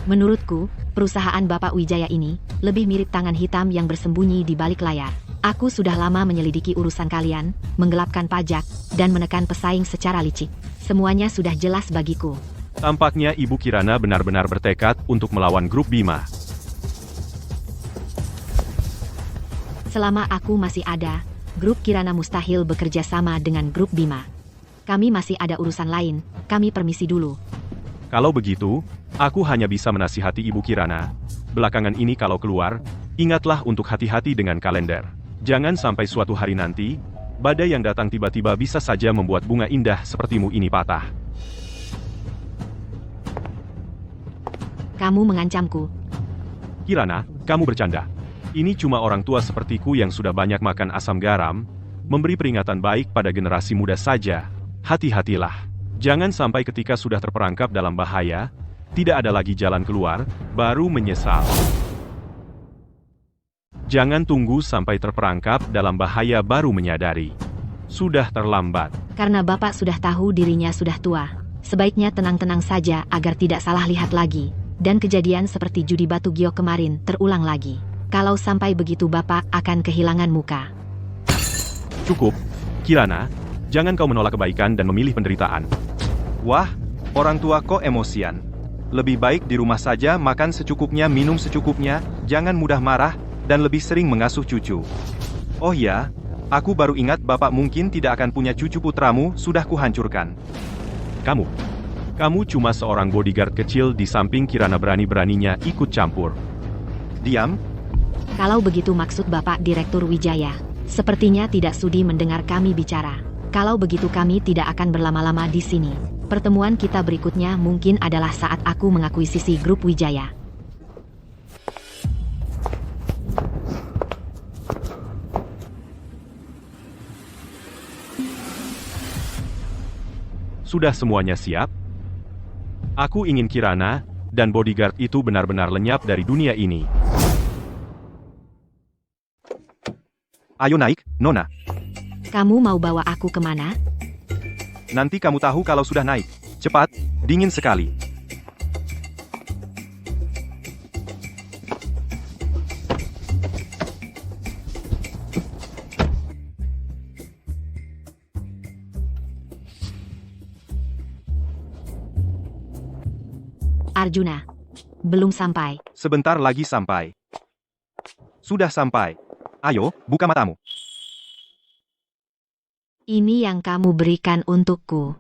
Menurutku, perusahaan Bapak Wijaya ini lebih mirip tangan hitam yang bersembunyi di balik layar. Aku sudah lama menyelidiki urusan kalian, menggelapkan pajak, dan menekan pesaing secara licik. Semuanya sudah jelas bagiku. Tampaknya Ibu Kirana benar-benar bertekad untuk melawan grup Bima. Selama aku masih ada, grup Kirana mustahil bekerja sama dengan grup Bima. Kami masih ada urusan lain, kami permisi dulu. Kalau begitu, aku hanya bisa menasihati Ibu Kirana. Belakangan ini kalau keluar, ingatlah untuk hati-hati dengan kalender. Jangan sampai suatu hari nanti, badai yang datang tiba-tiba bisa saja membuat bunga indah sepertimu ini patah. Kamu mengancamku. Kirana, kamu bercanda. Ini cuma orang tua sepertiku yang sudah banyak makan asam garam, memberi peringatan baik pada generasi muda saja. Hati-hatilah. Jangan sampai ketika sudah terperangkap dalam bahaya, tidak ada lagi jalan keluar, baru menyesal. Jangan tunggu sampai terperangkap dalam bahaya baru menyadari. Sudah terlambat. Karena Bapak sudah tahu dirinya sudah tua, sebaiknya tenang-tenang saja agar tidak salah lihat lagi. Dan kejadian seperti judi batu giok kemarin terulang lagi. Kalau sampai begitu Bapak akan kehilangan muka. Cukup. Kirana, jangan kau menolak kebaikan dan memilih penderitaan. Wah, orang tua kok emosian. Lebih baik di rumah saja, makan secukupnya, minum secukupnya, jangan mudah marah, dan lebih sering mengasuh cucu. Oh ya, aku baru ingat Bapak mungkin tidak akan punya cucu putramu, sudah kuhancurkan. Kamu cuma seorang bodyguard kecil di samping Kirana berani-beraninya ikut campur. Diam. Kalau begitu maksud Bapak Direktur Wijaya, sepertinya tidak sudi mendengar kami bicara. Kalau begitu kami tidak akan berlama-lama di sini. Pertemuan kita berikutnya mungkin adalah saat aku mengakuisisi grup Wijaya. Sudah semuanya siap? Aku ingin Kirana dan bodyguard itu benar-benar lenyap dari dunia ini. Ayo naik, Nona. Kamu mau bawa aku kemana? Nanti kamu tahu kalau sudah naik. Cepat, dingin sekali. Arjuna. Belum sampai. Sebentar lagi sampai. Sudah sampai. Ayo, buka matamu. Ini yang kamu berikan untukku.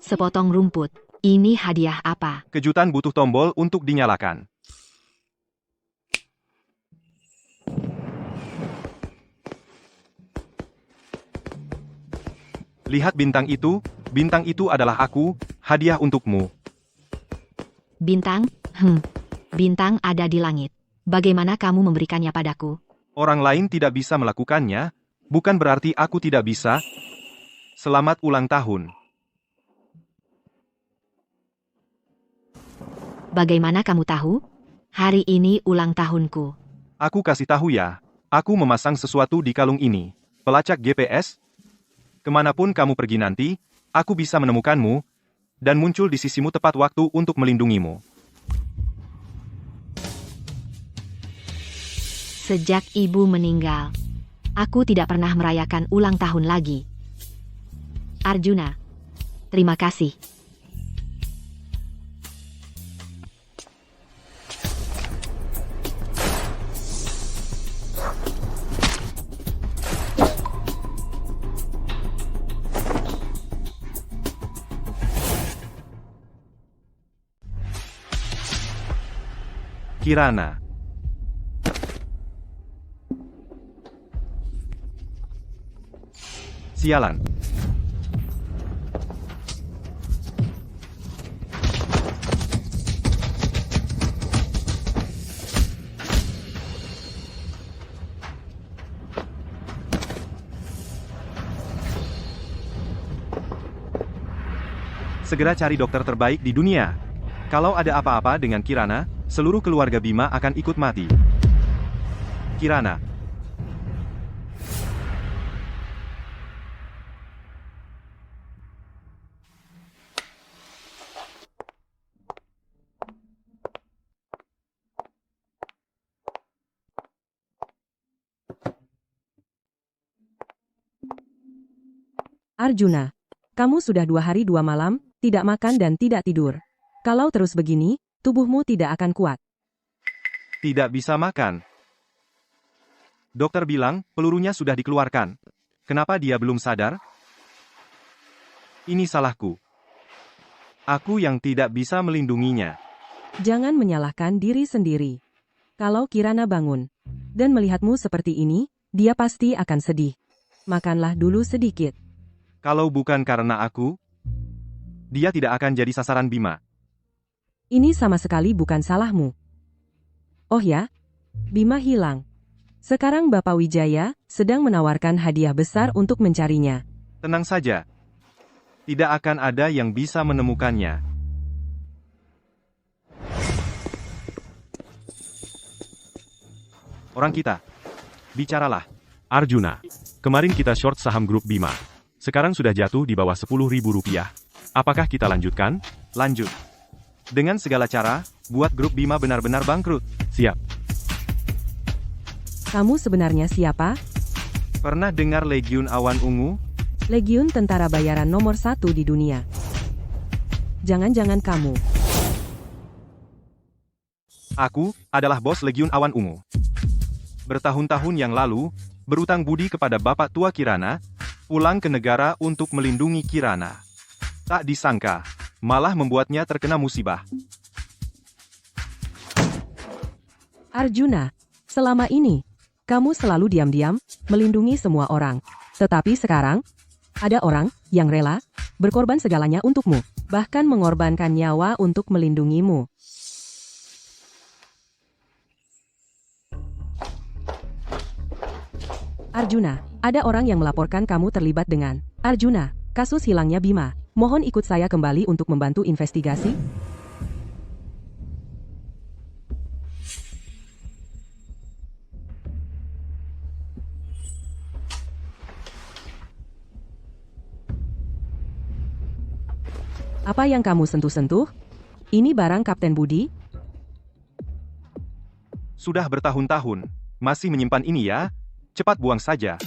Sepotong rumput. Ini hadiah apa? Kejutan butuh tombol untuk dinyalakan. Lihat bintang itu adalah aku, hadiah untukmu. Bintang? Bintang ada di langit. Bagaimana kamu memberikannya padaku? Orang lain tidak bisa melakukannya, bukan berarti aku tidak bisa. Selamat ulang tahun. Bagaimana kamu tahu? Hari ini ulang tahunku. Aku kasih tahu ya, aku memasang sesuatu di kalung ini. Pelacak GPS. Kemanapun kamu pergi nanti, aku bisa menemukanmu, dan muncul di sisimu tepat waktu untuk melindungimu. Sejak ibu meninggal, aku tidak pernah merayakan ulang tahun lagi. Arjuna, terima kasih. Kirana. Sialan. Segera cari dokter terbaik di dunia. Kalau ada apa-apa dengan Kirana, seluruh keluarga Bima akan ikut mati. Kirana. Arjuna, kamu sudah 2 hari 2 malam, tidak makan dan tidak tidur. Kalau terus begini, tubuhmu tidak akan kuat. Tidak bisa makan. Dokter bilang, pelurunya sudah dikeluarkan. Kenapa dia belum sadar? Ini salahku. Aku yang tidak bisa melindunginya. Jangan menyalahkan diri sendiri. Kalau Kirana bangun dan melihatmu seperti ini, dia pasti akan sedih. Makanlah dulu sedikit. Kalau bukan karena aku, dia tidak akan jadi sasaran Bima. Ini sama sekali bukan salahmu. Oh ya, Bima hilang. Sekarang Bapak Wijaya sedang menawarkan hadiah besar untuk mencarinya. Tenang saja. Tidak akan ada yang bisa menemukannya. Orang kita. Bicaralah. Arjuna, kemarin kita short saham grup Bima. Sekarang sudah jatuh di bawah 10.000 rupiah. Apakah kita lanjutkan? Lanjut. Dengan segala cara, buat grup Bima benar-benar bangkrut. Siap. Kamu sebenarnya siapa? Pernah dengar Legiun Awan Ungu? Legiun tentara bayaran nomor 1 di dunia. Jangan-jangan kamu. Aku adalah bos Legiun Awan Ungu. Bertahun-tahun yang lalu, berutang budi kepada Bapak Tua Kirana, pulang ke negara untuk melindungi Kirana. Tak disangka, malah membuatnya terkena musibah. Arjuna, selama ini, kamu selalu diam-diam, melindungi semua orang. Tetapi sekarang, ada orang yang rela berkorban segalanya untukmu, bahkan mengorbankan nyawa untuk melindungimu. Arjuna, ada orang yang melaporkan kamu terlibat dengan Arjuna, kasus hilangnya Bima. Mohon ikut saya kembali untuk membantu investigasi. Apa yang kamu sentuh-sentuh? Ini barang Kapten Budi? Sudah bertahun-tahun, masih menyimpan ini ya? Cepat buang saja.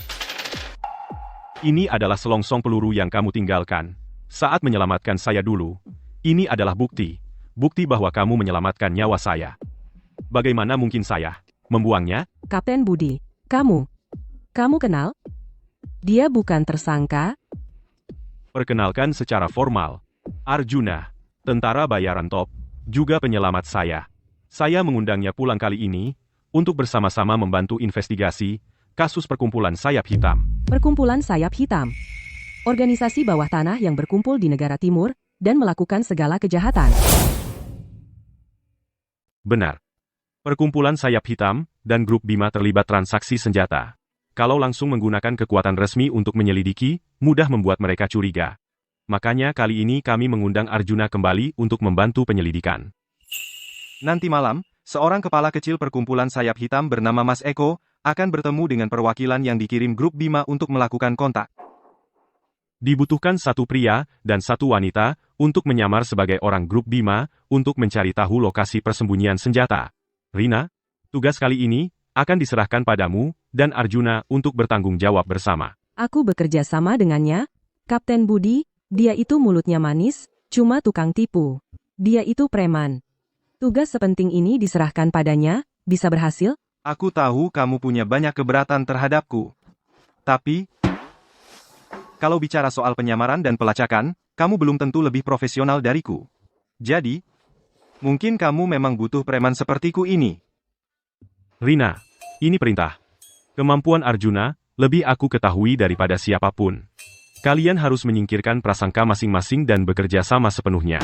Ini adalah selongsong peluru yang kamu tinggalkan saat menyelamatkan saya dulu. Ini adalah bukti. Bukti bahwa kamu menyelamatkan nyawa saya. Bagaimana mungkin saya membuangnya? Kapten Budi, kamu kenal? Dia bukan tersangka? Perkenalkan secara formal. Arjuna, tentara bayaran top, juga penyelamat saya. Saya mengundangnya pulang kali ini untuk bersama-sama membantu investigasi kasus perkumpulan sayap hitam. Perkumpulan sayap hitam. Organisasi bawah tanah yang berkumpul di negara timur dan melakukan segala kejahatan. Benar. Perkumpulan sayap hitam dan grup Bima terlibat transaksi senjata. Kalau langsung menggunakan kekuatan resmi untuk menyelidiki, mudah membuat mereka curiga. Makanya kali ini kami mengundang Arjuna kembali untuk membantu penyelidikan. Nanti malam, seorang kepala kecil perkumpulan sayap hitam bernama Mas Eko akan bertemu dengan perwakilan yang dikirim grup Bima untuk melakukan kontak. Dibutuhkan satu pria dan satu wanita untuk menyamar sebagai orang grup Bima untuk mencari tahu lokasi persembunyian senjata. Rina, tugas kali ini akan diserahkan padamu dan Arjuna untuk bertanggung jawab bersama. Aku bekerja sama dengannya, Kapten Budi. Dia itu mulutnya manis, cuma tukang tipu. Dia itu preman. Tugas sepenting ini diserahkan padanya, bisa berhasil? Aku tahu kamu punya banyak keberatan terhadapku. Tapi, kalau bicara soal penyamaran dan pelacakan, kamu belum tentu lebih profesional dariku. Jadi, mungkin kamu memang butuh preman sepertiku ini. Rina, ini perintah. Kemampuan Arjuna lebih aku ketahui daripada siapapun. Kalian harus menyingkirkan prasangka masing-masing dan bekerja sama sepenuhnya.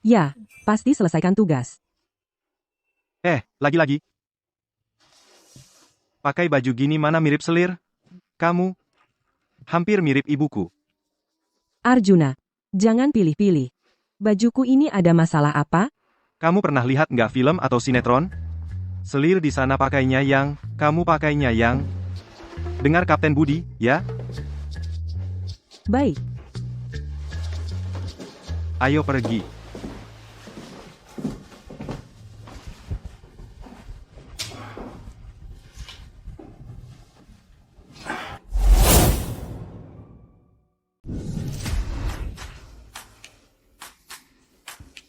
Ya, pasti selesaikan tugas. Lagi-lagi. Pakai baju gini mana mirip selir? Kamu hampir mirip ibuku. Arjuna, jangan pilih-pilih. Bajuku ini ada masalah apa? Kamu pernah lihat nggak film atau sinetron? Selir di sana pakainya yang, kamu pakainya yang. Dengar Kapten Budi, ya? Baik. Ayo pergi.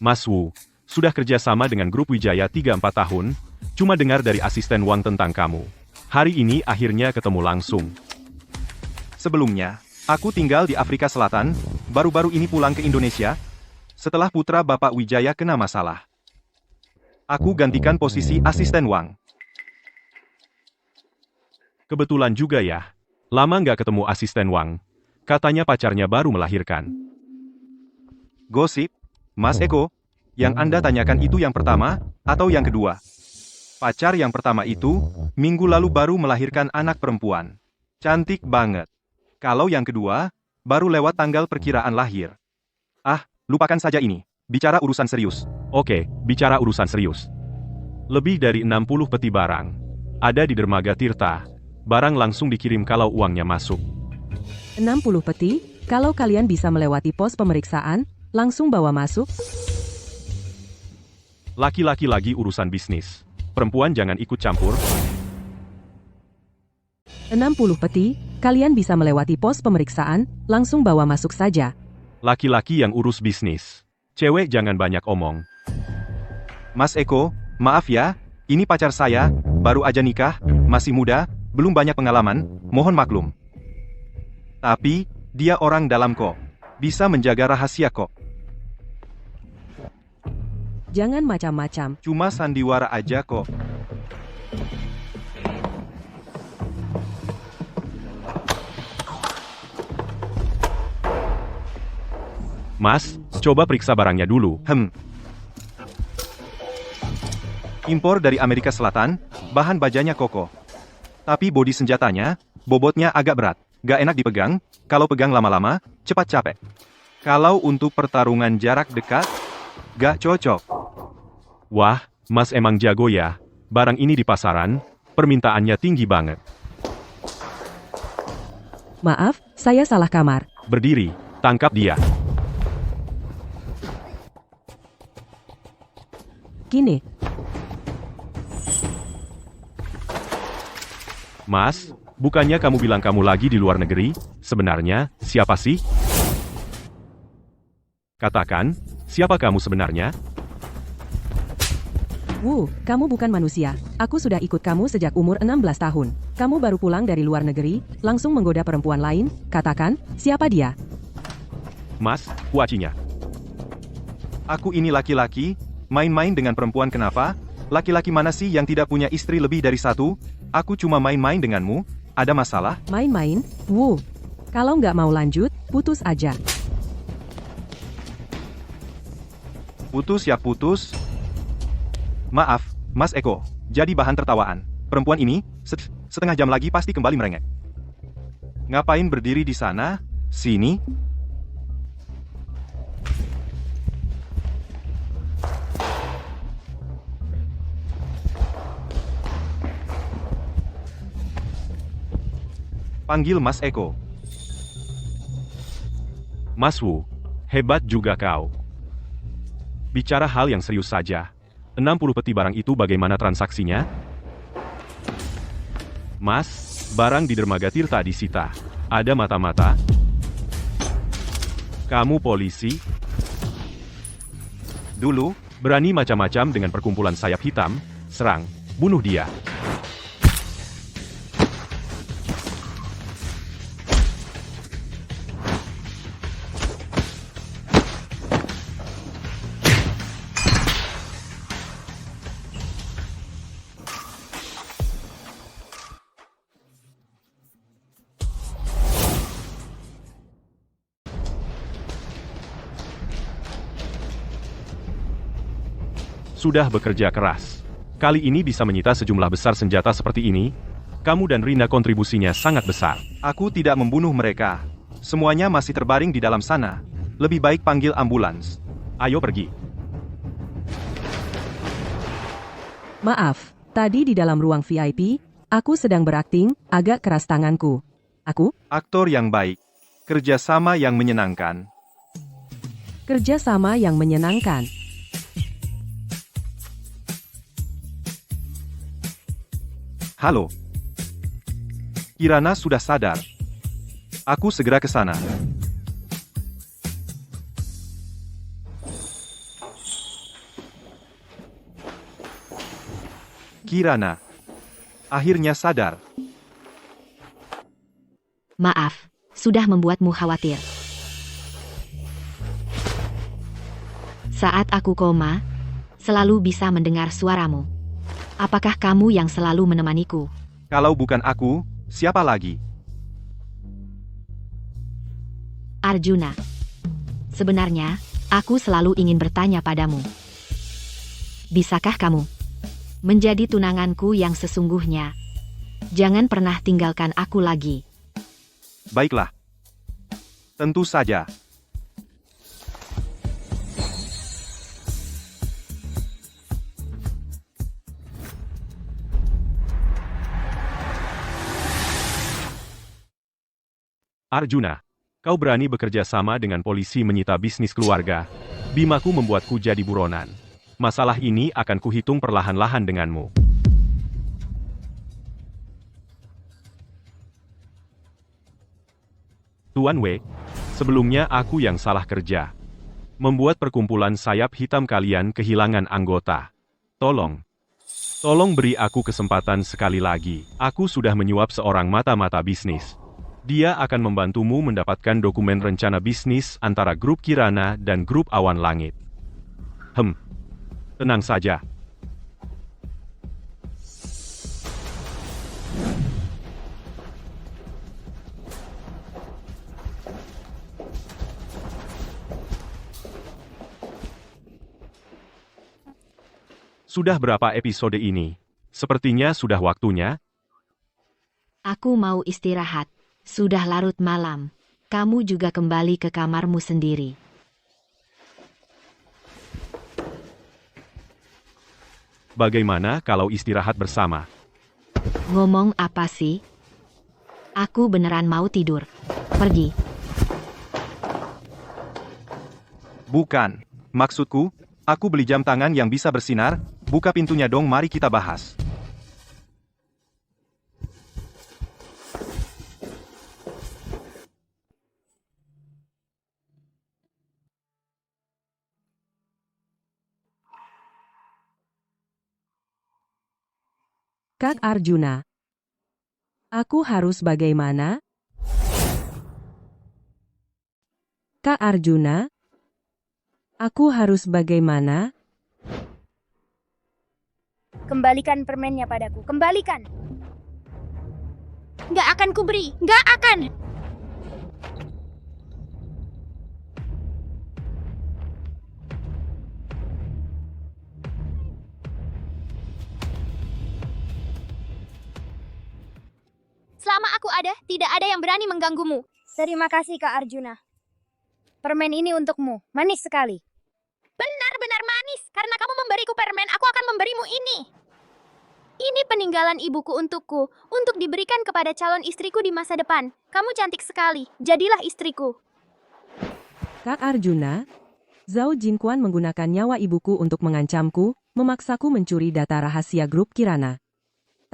Mas Wu, sudah kerja sama dengan grup Wijaya 3-4 tahun, cuma dengar dari asisten Wang tentang kamu. Hari ini akhirnya ketemu langsung. Sebelumnya, aku tinggal di Afrika Selatan, baru-baru ini pulang ke Indonesia, setelah putra Bapak Wijaya kena masalah. Aku gantikan posisi asisten Wang. Kebetulan juga ya. Lama nggak ketemu asisten Wang. Katanya pacarnya baru melahirkan. Gosip, Mas Eko, yang Anda tanyakan itu yang pertama, atau yang kedua? Pacar yang pertama itu, minggu lalu baru melahirkan anak perempuan. Cantik banget. Kalau yang kedua, baru lewat tanggal perkiraan lahir. Ah, lupakan saja ini. Bicara urusan serius. Oke, bicara urusan serius. Lebih dari 60 peti barang. Ada di dermaga Tirta. Barang langsung dikirim kalau uangnya masuk. 60 peti, kalau kalian bisa melewati pos pemeriksaan, langsung bawa masuk. Laki-laki lagi urusan bisnis. Perempuan jangan ikut campur. 60 peti, kalian bisa melewati pos pemeriksaan, langsung bawa masuk saja. Laki-laki yang urus bisnis. Cewek jangan banyak omong. Mas Eko, maaf ya, ini pacar saya, baru aja nikah, masih muda, belum banyak pengalaman, mohon maklum. Tapi, dia orang dalam kok. Bisa menjaga rahasia kok. Jangan macam-macam. Cuma sandiwara aja kok. Mas, coba periksa barangnya dulu. Impor dari Amerika Selatan, bahan bajanya kokoh. Tapi bodi senjatanya, bobotnya agak berat. Gak enak dipegang, kalau pegang lama-lama, cepat capek. Kalau untuk pertarungan jarak dekat, gak cocok. Wah, Mas emang jago ya. Barang ini di pasaran, permintaannya tinggi banget. Maaf, saya salah kamar. Berdiri, tangkap dia. Kini, Mas, bukannya kamu bilang kamu lagi di luar negeri? Sebenarnya, siapa sih? Katakan, siapa kamu sebenarnya? Wu, kamu bukan manusia. Aku sudah ikut kamu sejak umur 16 tahun. Kamu baru pulang dari luar negeri, langsung menggoda perempuan lain. Katakan, siapa dia? Mas, kuacinya. Aku ini laki-laki, main-main dengan perempuan kenapa? Laki-laki mana sih yang tidak punya istri lebih dari satu? Aku cuma main-main denganmu, ada masalah? Main-main? Wu, kalau nggak mau lanjut, putus aja. Putus ya putus. Maaf, Mas Eko, jadi bahan tertawaan. Perempuan ini, setengah jam lagi pasti kembali merengek. Ngapain berdiri di sana? Sini. Panggil Mas Eko. Mas Wu, hebat juga kau. Bicara hal yang serius saja. 60 peti barang itu bagaimana transaksinya? Mas, barang di dermaga Tirta disita. Ada mata-mata. Kamu polisi? Dulu, Berani macam-macam dengan perkumpulan sayap hitam? Serang, bunuh dia. Sudah bekerja keras. Kali ini bisa menyita sejumlah besar senjata seperti ini. Kamu dan Rina kontribusinya sangat besar. aku tidak membunuh mereka. Semuanya masih terbaring di dalam sana. Lebih baik panggil ambulans. Ayo pergi. Maaf, tadi di dalam ruang VIP, aku sedang berakting, agak keras tanganku. Aktor yang baik. Kerjasama yang menyenangkan. Kerjasama yang menyenangkan. Halo. Kirana sudah sadar. Aku segera ke sana. Kirana. Akhirnya sadar. Maaf, sudah membuatmu khawatir. Saat aku koma, selalu bisa mendengar suaramu. Apakah kamu yang selalu menemaniku? Kalau bukan aku, siapa lagi? Arjuna. Sebenarnya, aku selalu ingin bertanya padamu. Bisakah kamu menjadi tunanganku yang sesungguhnya? Jangan pernah tinggalkan aku lagi. Baiklah. Tentu saja. Arjuna, kau berani bekerja sama dengan polisi menyita bisnis keluarga. Bimaku membuatku jadi buronan. Masalah ini akan kuhitung perlahan-lahan denganmu. Tuan Wei, sebelumnya aku yang salah kerja. Membuat perkumpulan sayap hitam kalian kehilangan anggota. Tolong beri aku kesempatan sekali lagi. Aku sudah menyuap seorang mata-mata bisnis. Dia akan membantumu mendapatkan dokumen rencana bisnis antara grup Kirana dan grup Awan Langit. Tenang saja. Sudah berapa episode ini? Sepertinya sudah waktunya. Aku mau istirahat. Sudah larut malam. Kamu juga kembali ke kamarmu sendiri. Bagaimana kalau istirahat bersama? Ngomong apa sih? Aku beneran mau tidur. Pergi. Bukan. Maksudku, aku beli jam tangan yang bisa bersinar. Buka pintunya dong, mari kita bahas. Kak Arjuna. Aku harus bagaimana? Kak Arjuna. Aku harus bagaimana? Kembalikan permennya padaku. Kembalikan. Nggak akan kuberi. Nggak akan. Selama aku ada, tidak ada yang berani mengganggumu. Terima kasih, Kak Arjuna. Permen ini untukmu. Manis sekali. Benar-benar manis. Karena kamu memberiku permen, aku akan memberimu ini. Ini peninggalan ibuku untukku, untuk diberikan kepada calon istriku di masa depan. Kamu cantik sekali. Jadilah istriku. Kak Arjuna. Zhao Jinquan menggunakan nyawa ibuku untuk mengancamku, memaksaku mencuri data rahasia grup Kirana.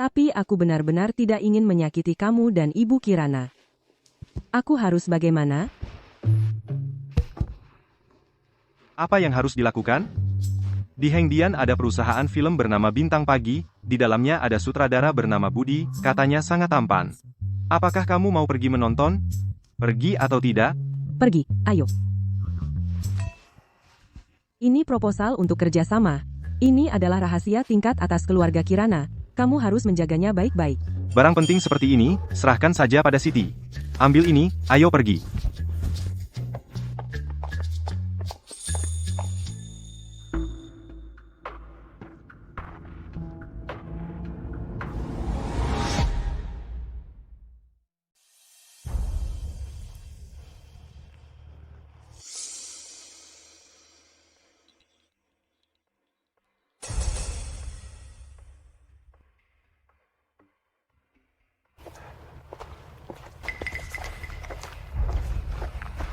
Tapi aku benar-benar tidak ingin menyakiti kamu dan ibu Kirana. Aku harus bagaimana? Apa yang harus dilakukan? Di Hengdian ada perusahaan film bernama Bintang Pagi, di dalamnya ada sutradara bernama Budi, katanya sangat tampan. Apakah kamu mau pergi menonton? Pergi atau tidak? Pergi, ayo. Ini proposal untuk kerjasama. Ini adalah rahasia tingkat atas keluarga Kirana. Kamu harus menjaganya baik-baik. Barang penting seperti ini, serahkan saja pada Siti. Ambil ini, ayo pergi.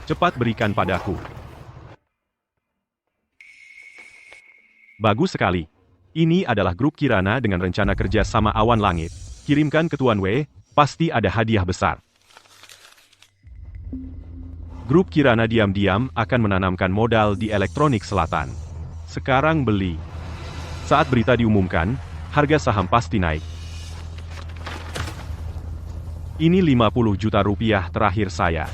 Cepat berikan padaku. Bagus sekali. Ini adalah grup Kirana dengan rencana kerja sama Awan Langit. Kirimkan ke Tuan Wei, pasti ada hadiah besar. Grup Kirana diam-diam akan menanamkan modal di elektronik selatan. Sekarang beli. Saat berita diumumkan, harga saham pasti naik. Ini 50 juta rupiah terakhir saya.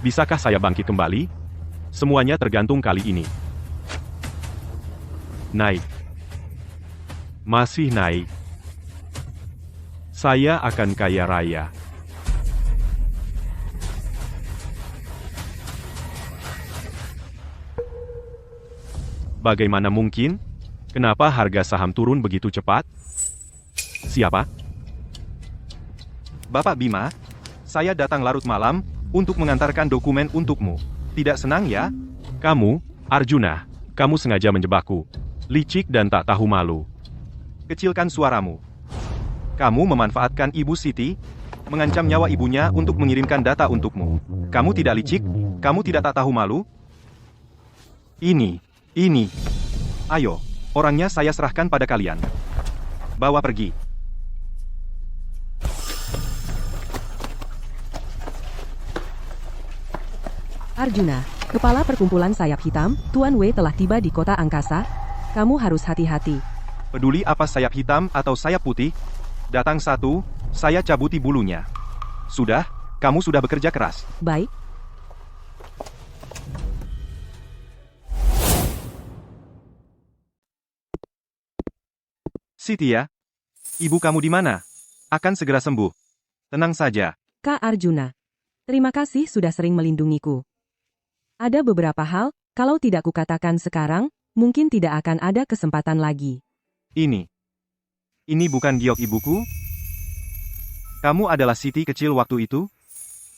Bisakah saya bangkit kembali? Semuanya tergantung kali ini. Naik. Masih naik. Saya akan kaya raya. Bagaimana mungkin? Kenapa harga saham turun begitu cepat? Siapa? Bapak Bima, saya datang larut malam untuk mengantarkan dokumen untukmu. Tidak senang ya? Kamu, Arjuna, kamu sengaja menjebakku. Licik dan tak tahu malu. Kecilkan suaramu. Kamu memanfaatkan Ibu Siti, mengancam nyawa ibunya untuk mengirimkan data untukmu. Kamu tidak licik? Kamu tidak tak tahu malu? Ini. Ayo, orangnya saya serahkan pada kalian. Bawa pergi. Arjuna, kepala perkumpulan sayap hitam, Tuan Wei telah tiba di kota angkasa. Kamu harus hati-hati. Peduli apa sayap hitam atau sayap putih? Datang satu, saya cabuti bulunya. Sudah, kamu sudah bekerja keras. Baik, Siti ya, ibu kamu di mana? Akan segera sembuh. Tenang saja. Kak Arjuna. Terima kasih sudah sering melindungiku. Ada beberapa hal, kalau tidak kukatakan sekarang, mungkin tidak akan ada kesempatan lagi. Ini bukan giok ibuku? Kamu adalah Siti kecil waktu itu?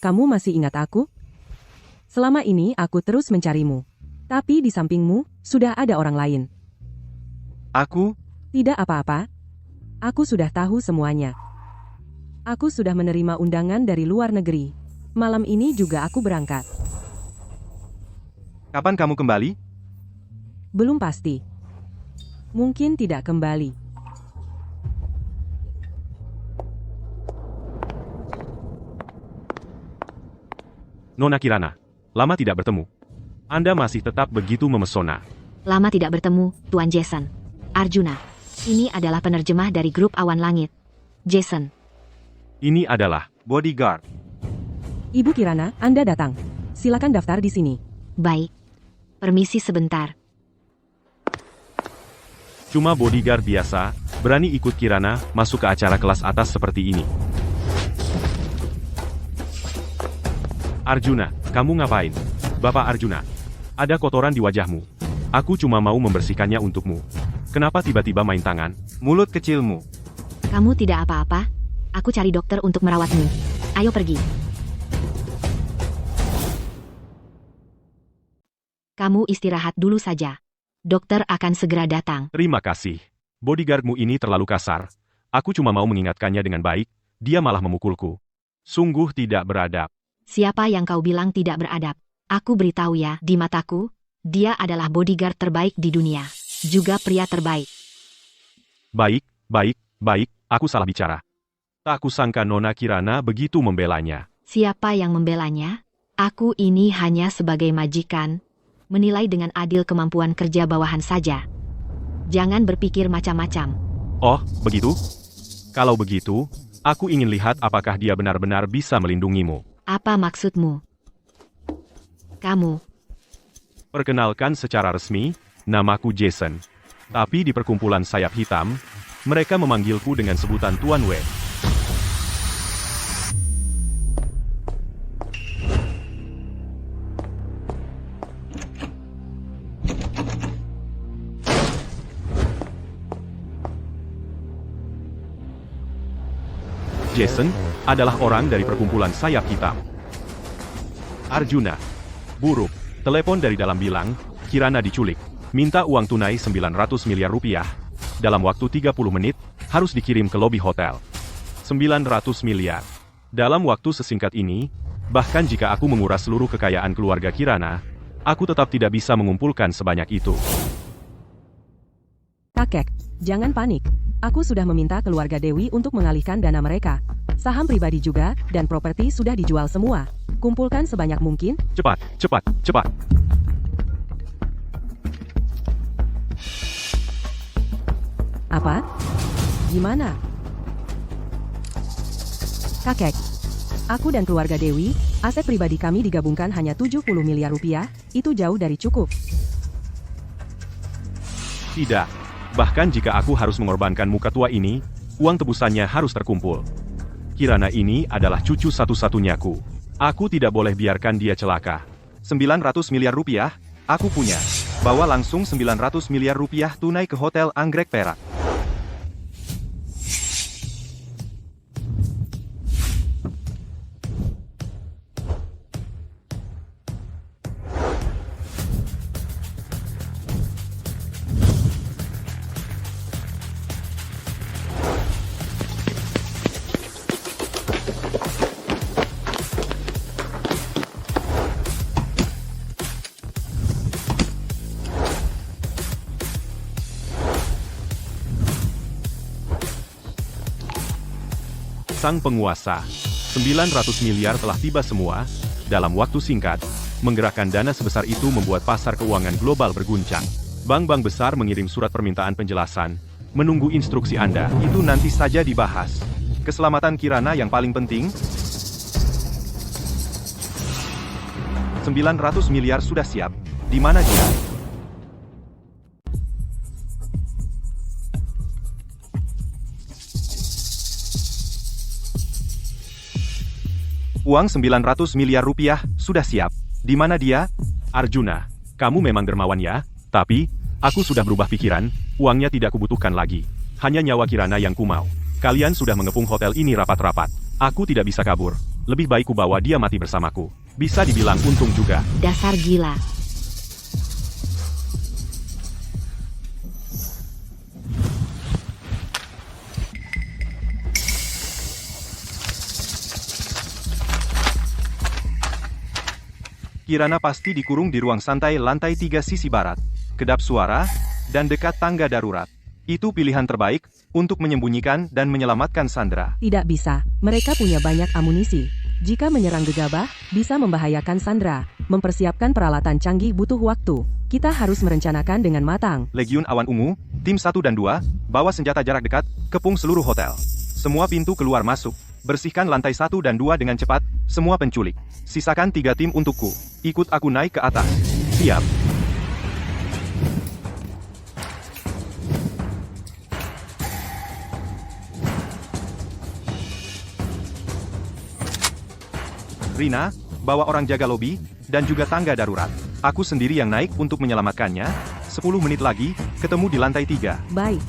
Kamu masih ingat aku? Selama ini aku terus mencarimu. Tapi di sampingmu, sudah ada orang lain. Aku? Tidak apa-apa. Aku sudah tahu semuanya. Aku sudah menerima undangan dari luar negeri. Malam ini juga aku berangkat. Kapan kamu kembali? Belum pasti. Mungkin tidak kembali. Nona Kirana, lama tidak bertemu. Anda masih tetap begitu memesona. Lama tidak bertemu, Tuan Jason. Arjuna. Ini adalah penerjemah dari grup Awan Langit. Jason. Ini adalah Bodyguard. Ibu Kirana, Anda datang. Silakan daftar di sini. Baik. Permisi sebentar. cuma bodyguard biasa, berani ikut Kirana masuk ke acara kelas atas seperti ini. Arjuna, kamu ngapain? Bapak Arjuna, ada kotoran di wajahmu. Aku cuma mau membersihkannya untukmu. Kenapa tiba-tiba main tangan? Mulut kecilmu. Kamu tidak apa-apa. Aku cari dokter untuk merawatmu. Ayo pergi. Kamu istirahat dulu saja. Dokter akan segera datang. Terima kasih. Bodyguardmu ini terlalu kasar. Aku cuma mau mengingatkannya dengan baik, dia malah memukulku. Sungguh tidak beradab. Siapa yang kau bilang tidak beradab? Aku beritahu ya, di mataku, dia adalah bodyguard terbaik di dunia. Juga pria terbaik. Baik, aku salah bicara. Tak kusangka Nona Kirana begitu membelanya. Siapa yang membelanya? Aku ini hanya sebagai majikan, menilai dengan adil kemampuan kerja bawahan saja. Jangan berpikir macam-macam. Oh, begitu? Kalau begitu, aku ingin lihat apakah dia benar-benar bisa melindungimu. Apa maksudmu? Kamu. Perkenalkan secara resmi, namaku Jason. Tapi di perkumpulan sayap hitam, mereka memanggilku dengan sebutan Tuan Wei. Jason adalah orang dari perkumpulan sayap hitam. Arjuna. Buruk. Telepon dari dalam bilang, Kirana diculik. Minta uang tunai 900 miliar rupiah. Dalam waktu 30 menit, harus dikirim ke lobi hotel. 900 miliar. Dalam waktu sesingkat ini, bahkan jika aku menguras seluruh kekayaan keluarga Kirana, aku tetap tidak bisa mengumpulkan sebanyak itu. Kakek, jangan panik. Aku sudah meminta keluarga Dewi untuk mengalihkan dana mereka. Saham pribadi juga, dan properti sudah dijual semua. Kumpulkan sebanyak mungkin. Cepat. Apa? Gimana? Kakek, aku dan keluarga Dewi, aset pribadi kami digabungkan hanya 70 miliar rupiah, itu jauh dari cukup. Tidak. Bahkan jika aku harus mengorbankan muka tua ini, uang tebusannya harus terkumpul. Kirana ini adalah cucu satu-satunyaku. Aku tidak boleh biarkan dia celaka. 900 miliar rupiah, aku punya. Bawa langsung 900 miliar rupiah tunai ke Hotel Anggrek Perak. Sang penguasa, 900 miliar telah tiba semua, dalam waktu singkat, menggerakkan dana sebesar itu membuat pasar keuangan global berguncang. Bank-bank besar mengirim surat permintaan penjelasan, menunggu instruksi Anda. Itu nanti saja dibahas. Keselamatan Kirana yang paling penting. 900 miliar sudah siap. Di mana dia? Uang 900 miliar rupiah sudah siap. Di mana dia? Arjuna, kamu memang dermawan ya, tapi, aku sudah berubah pikiran, uangnya tidak kubutuhkan lagi. Hanya nyawa Kirana yang kumau. Kalian sudah mengepung hotel ini rapat-rapat. Aku tidak bisa kabur. Lebih baik kubawa dia mati bersamaku. Bisa dibilang untung juga. Dasar gila. Kirana pasti dikurung di ruang santai lantai 3 sisi barat, kedap suara, dan dekat tangga darurat. Itu pilihan terbaik untuk menyembunyikan dan menyelamatkan Sandra. Tidak bisa, mereka punya banyak amunisi. Jika menyerang gegabah, bisa membahayakan Sandra. Mempersiapkan peralatan canggih butuh waktu. Kita harus merencanakan dengan matang. Legiun Awan Ungu, tim 1 dan 2, bawa senjata jarak dekat, kepung seluruh hotel. Semua pintu keluar masuk. Bersihkan lantai 1 dan 2 dengan cepat, semua penculik. Sisakan 3 tim untukku. Ikut aku naik ke atas. Siap. Rina, bawa orang jaga lobi, dan juga tangga darurat. Aku sendiri yang naik untuk menyelamatkannya. 10 menit lagi, ketemu di lantai 3. Baik.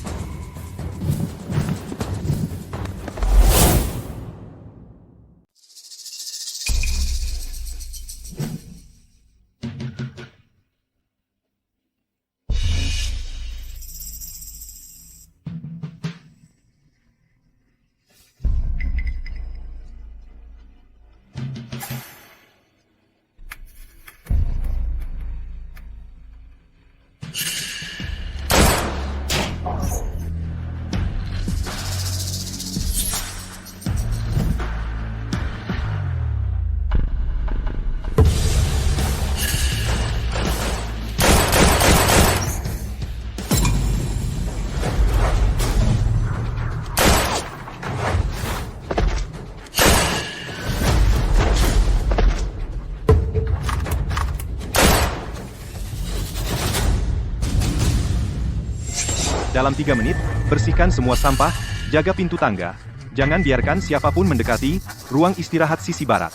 Dalam 3 menit, bersihkan semua sampah, jaga pintu tangga. Jangan biarkan siapapun mendekati ruang istirahat sisi barat.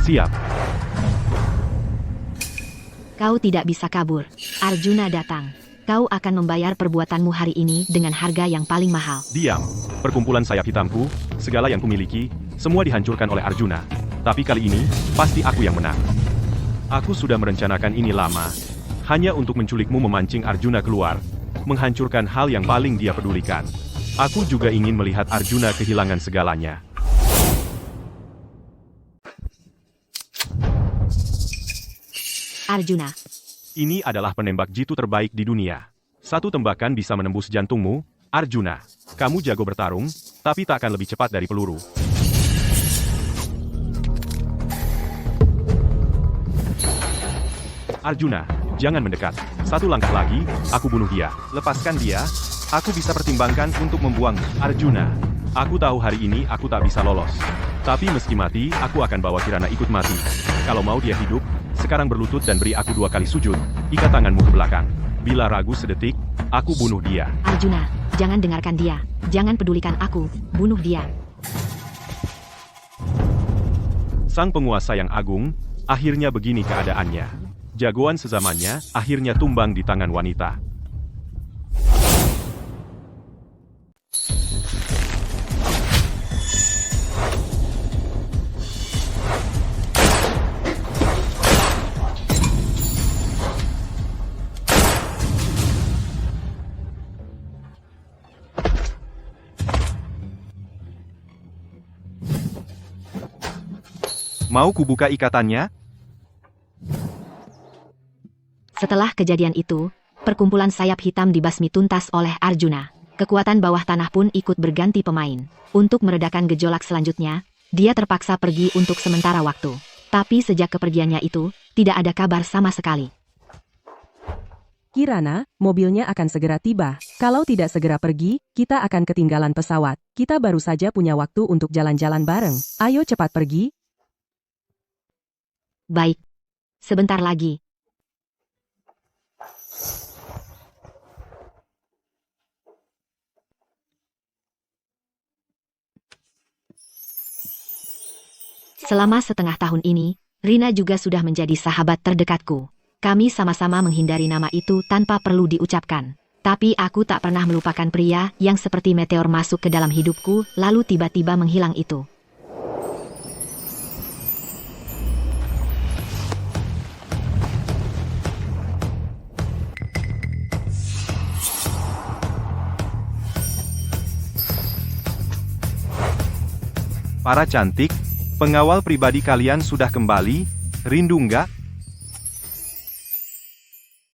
Siap. Kau tidak bisa kabur. Arjuna datang. Kau akan membayar perbuatanmu hari ini dengan harga yang paling mahal. Diam. Perkumpulan sayap hitamku, segala yang kumiliki, semua dihancurkan oleh Arjuna. Tapi kali ini, pasti aku yang menang. Aku sudah merencanakan ini lama. Hanya untuk menculikmu memancing Arjuna keluar. Menghancurkan hal yang paling dia pedulikan. Aku juga ingin melihat Arjuna kehilangan segalanya. Arjuna. Ini adalah penembak jitu terbaik di dunia. Satu tembakan bisa menembus jantungmu, Arjuna. Kamu jago bertarung, tapi tak akan lebih cepat dari peluru. Arjuna, jangan mendekat. Satu langkah lagi, aku bunuh dia. Lepaskan dia, Aku bisa pertimbangkan untuk membuangmu. Arjuna, aku tahu hari ini aku tak bisa lolos. Tapi meski mati, aku akan bawa Kirana ikut mati. Kalau mau dia hidup, sekarang berlutut dan beri aku 2 kali sujud. Ikat tanganmu ke belakang. Bila ragu sedetik, aku bunuh dia. Arjuna, jangan dengarkan dia. Jangan pedulikan aku, bunuh dia. Sang penguasa yang agung, akhirnya begini keadaannya. Jagoan sezamannya, akhirnya tumbang di tangan wanita. Mau kubuka ikatannya? Setelah kejadian itu, perkumpulan sayap hitam dibasmi tuntas oleh Arjuna. Kekuatan bawah tanah pun ikut berganti pemain. Untuk meredakan gejolak selanjutnya, dia terpaksa pergi untuk sementara waktu. Tapi sejak kepergiannya itu, tidak ada kabar sama sekali. Kirana, mobilnya akan segera tiba. Kalau tidak segera pergi, kita akan ketinggalan pesawat. Kita baru saja punya waktu untuk jalan-jalan bareng. Ayo cepat pergi. Baik. Sebentar lagi. Selama setengah tahun ini, Rina juga sudah menjadi sahabat terdekatku. Kami sama-sama menghindari nama itu tanpa perlu diucapkan. Tapi aku tak pernah melupakan pria yang seperti meteor masuk ke dalam hidupku, lalu tiba-tiba menghilang itu. Para cantik, pengawal pribadi kalian sudah kembali, rindu nggak?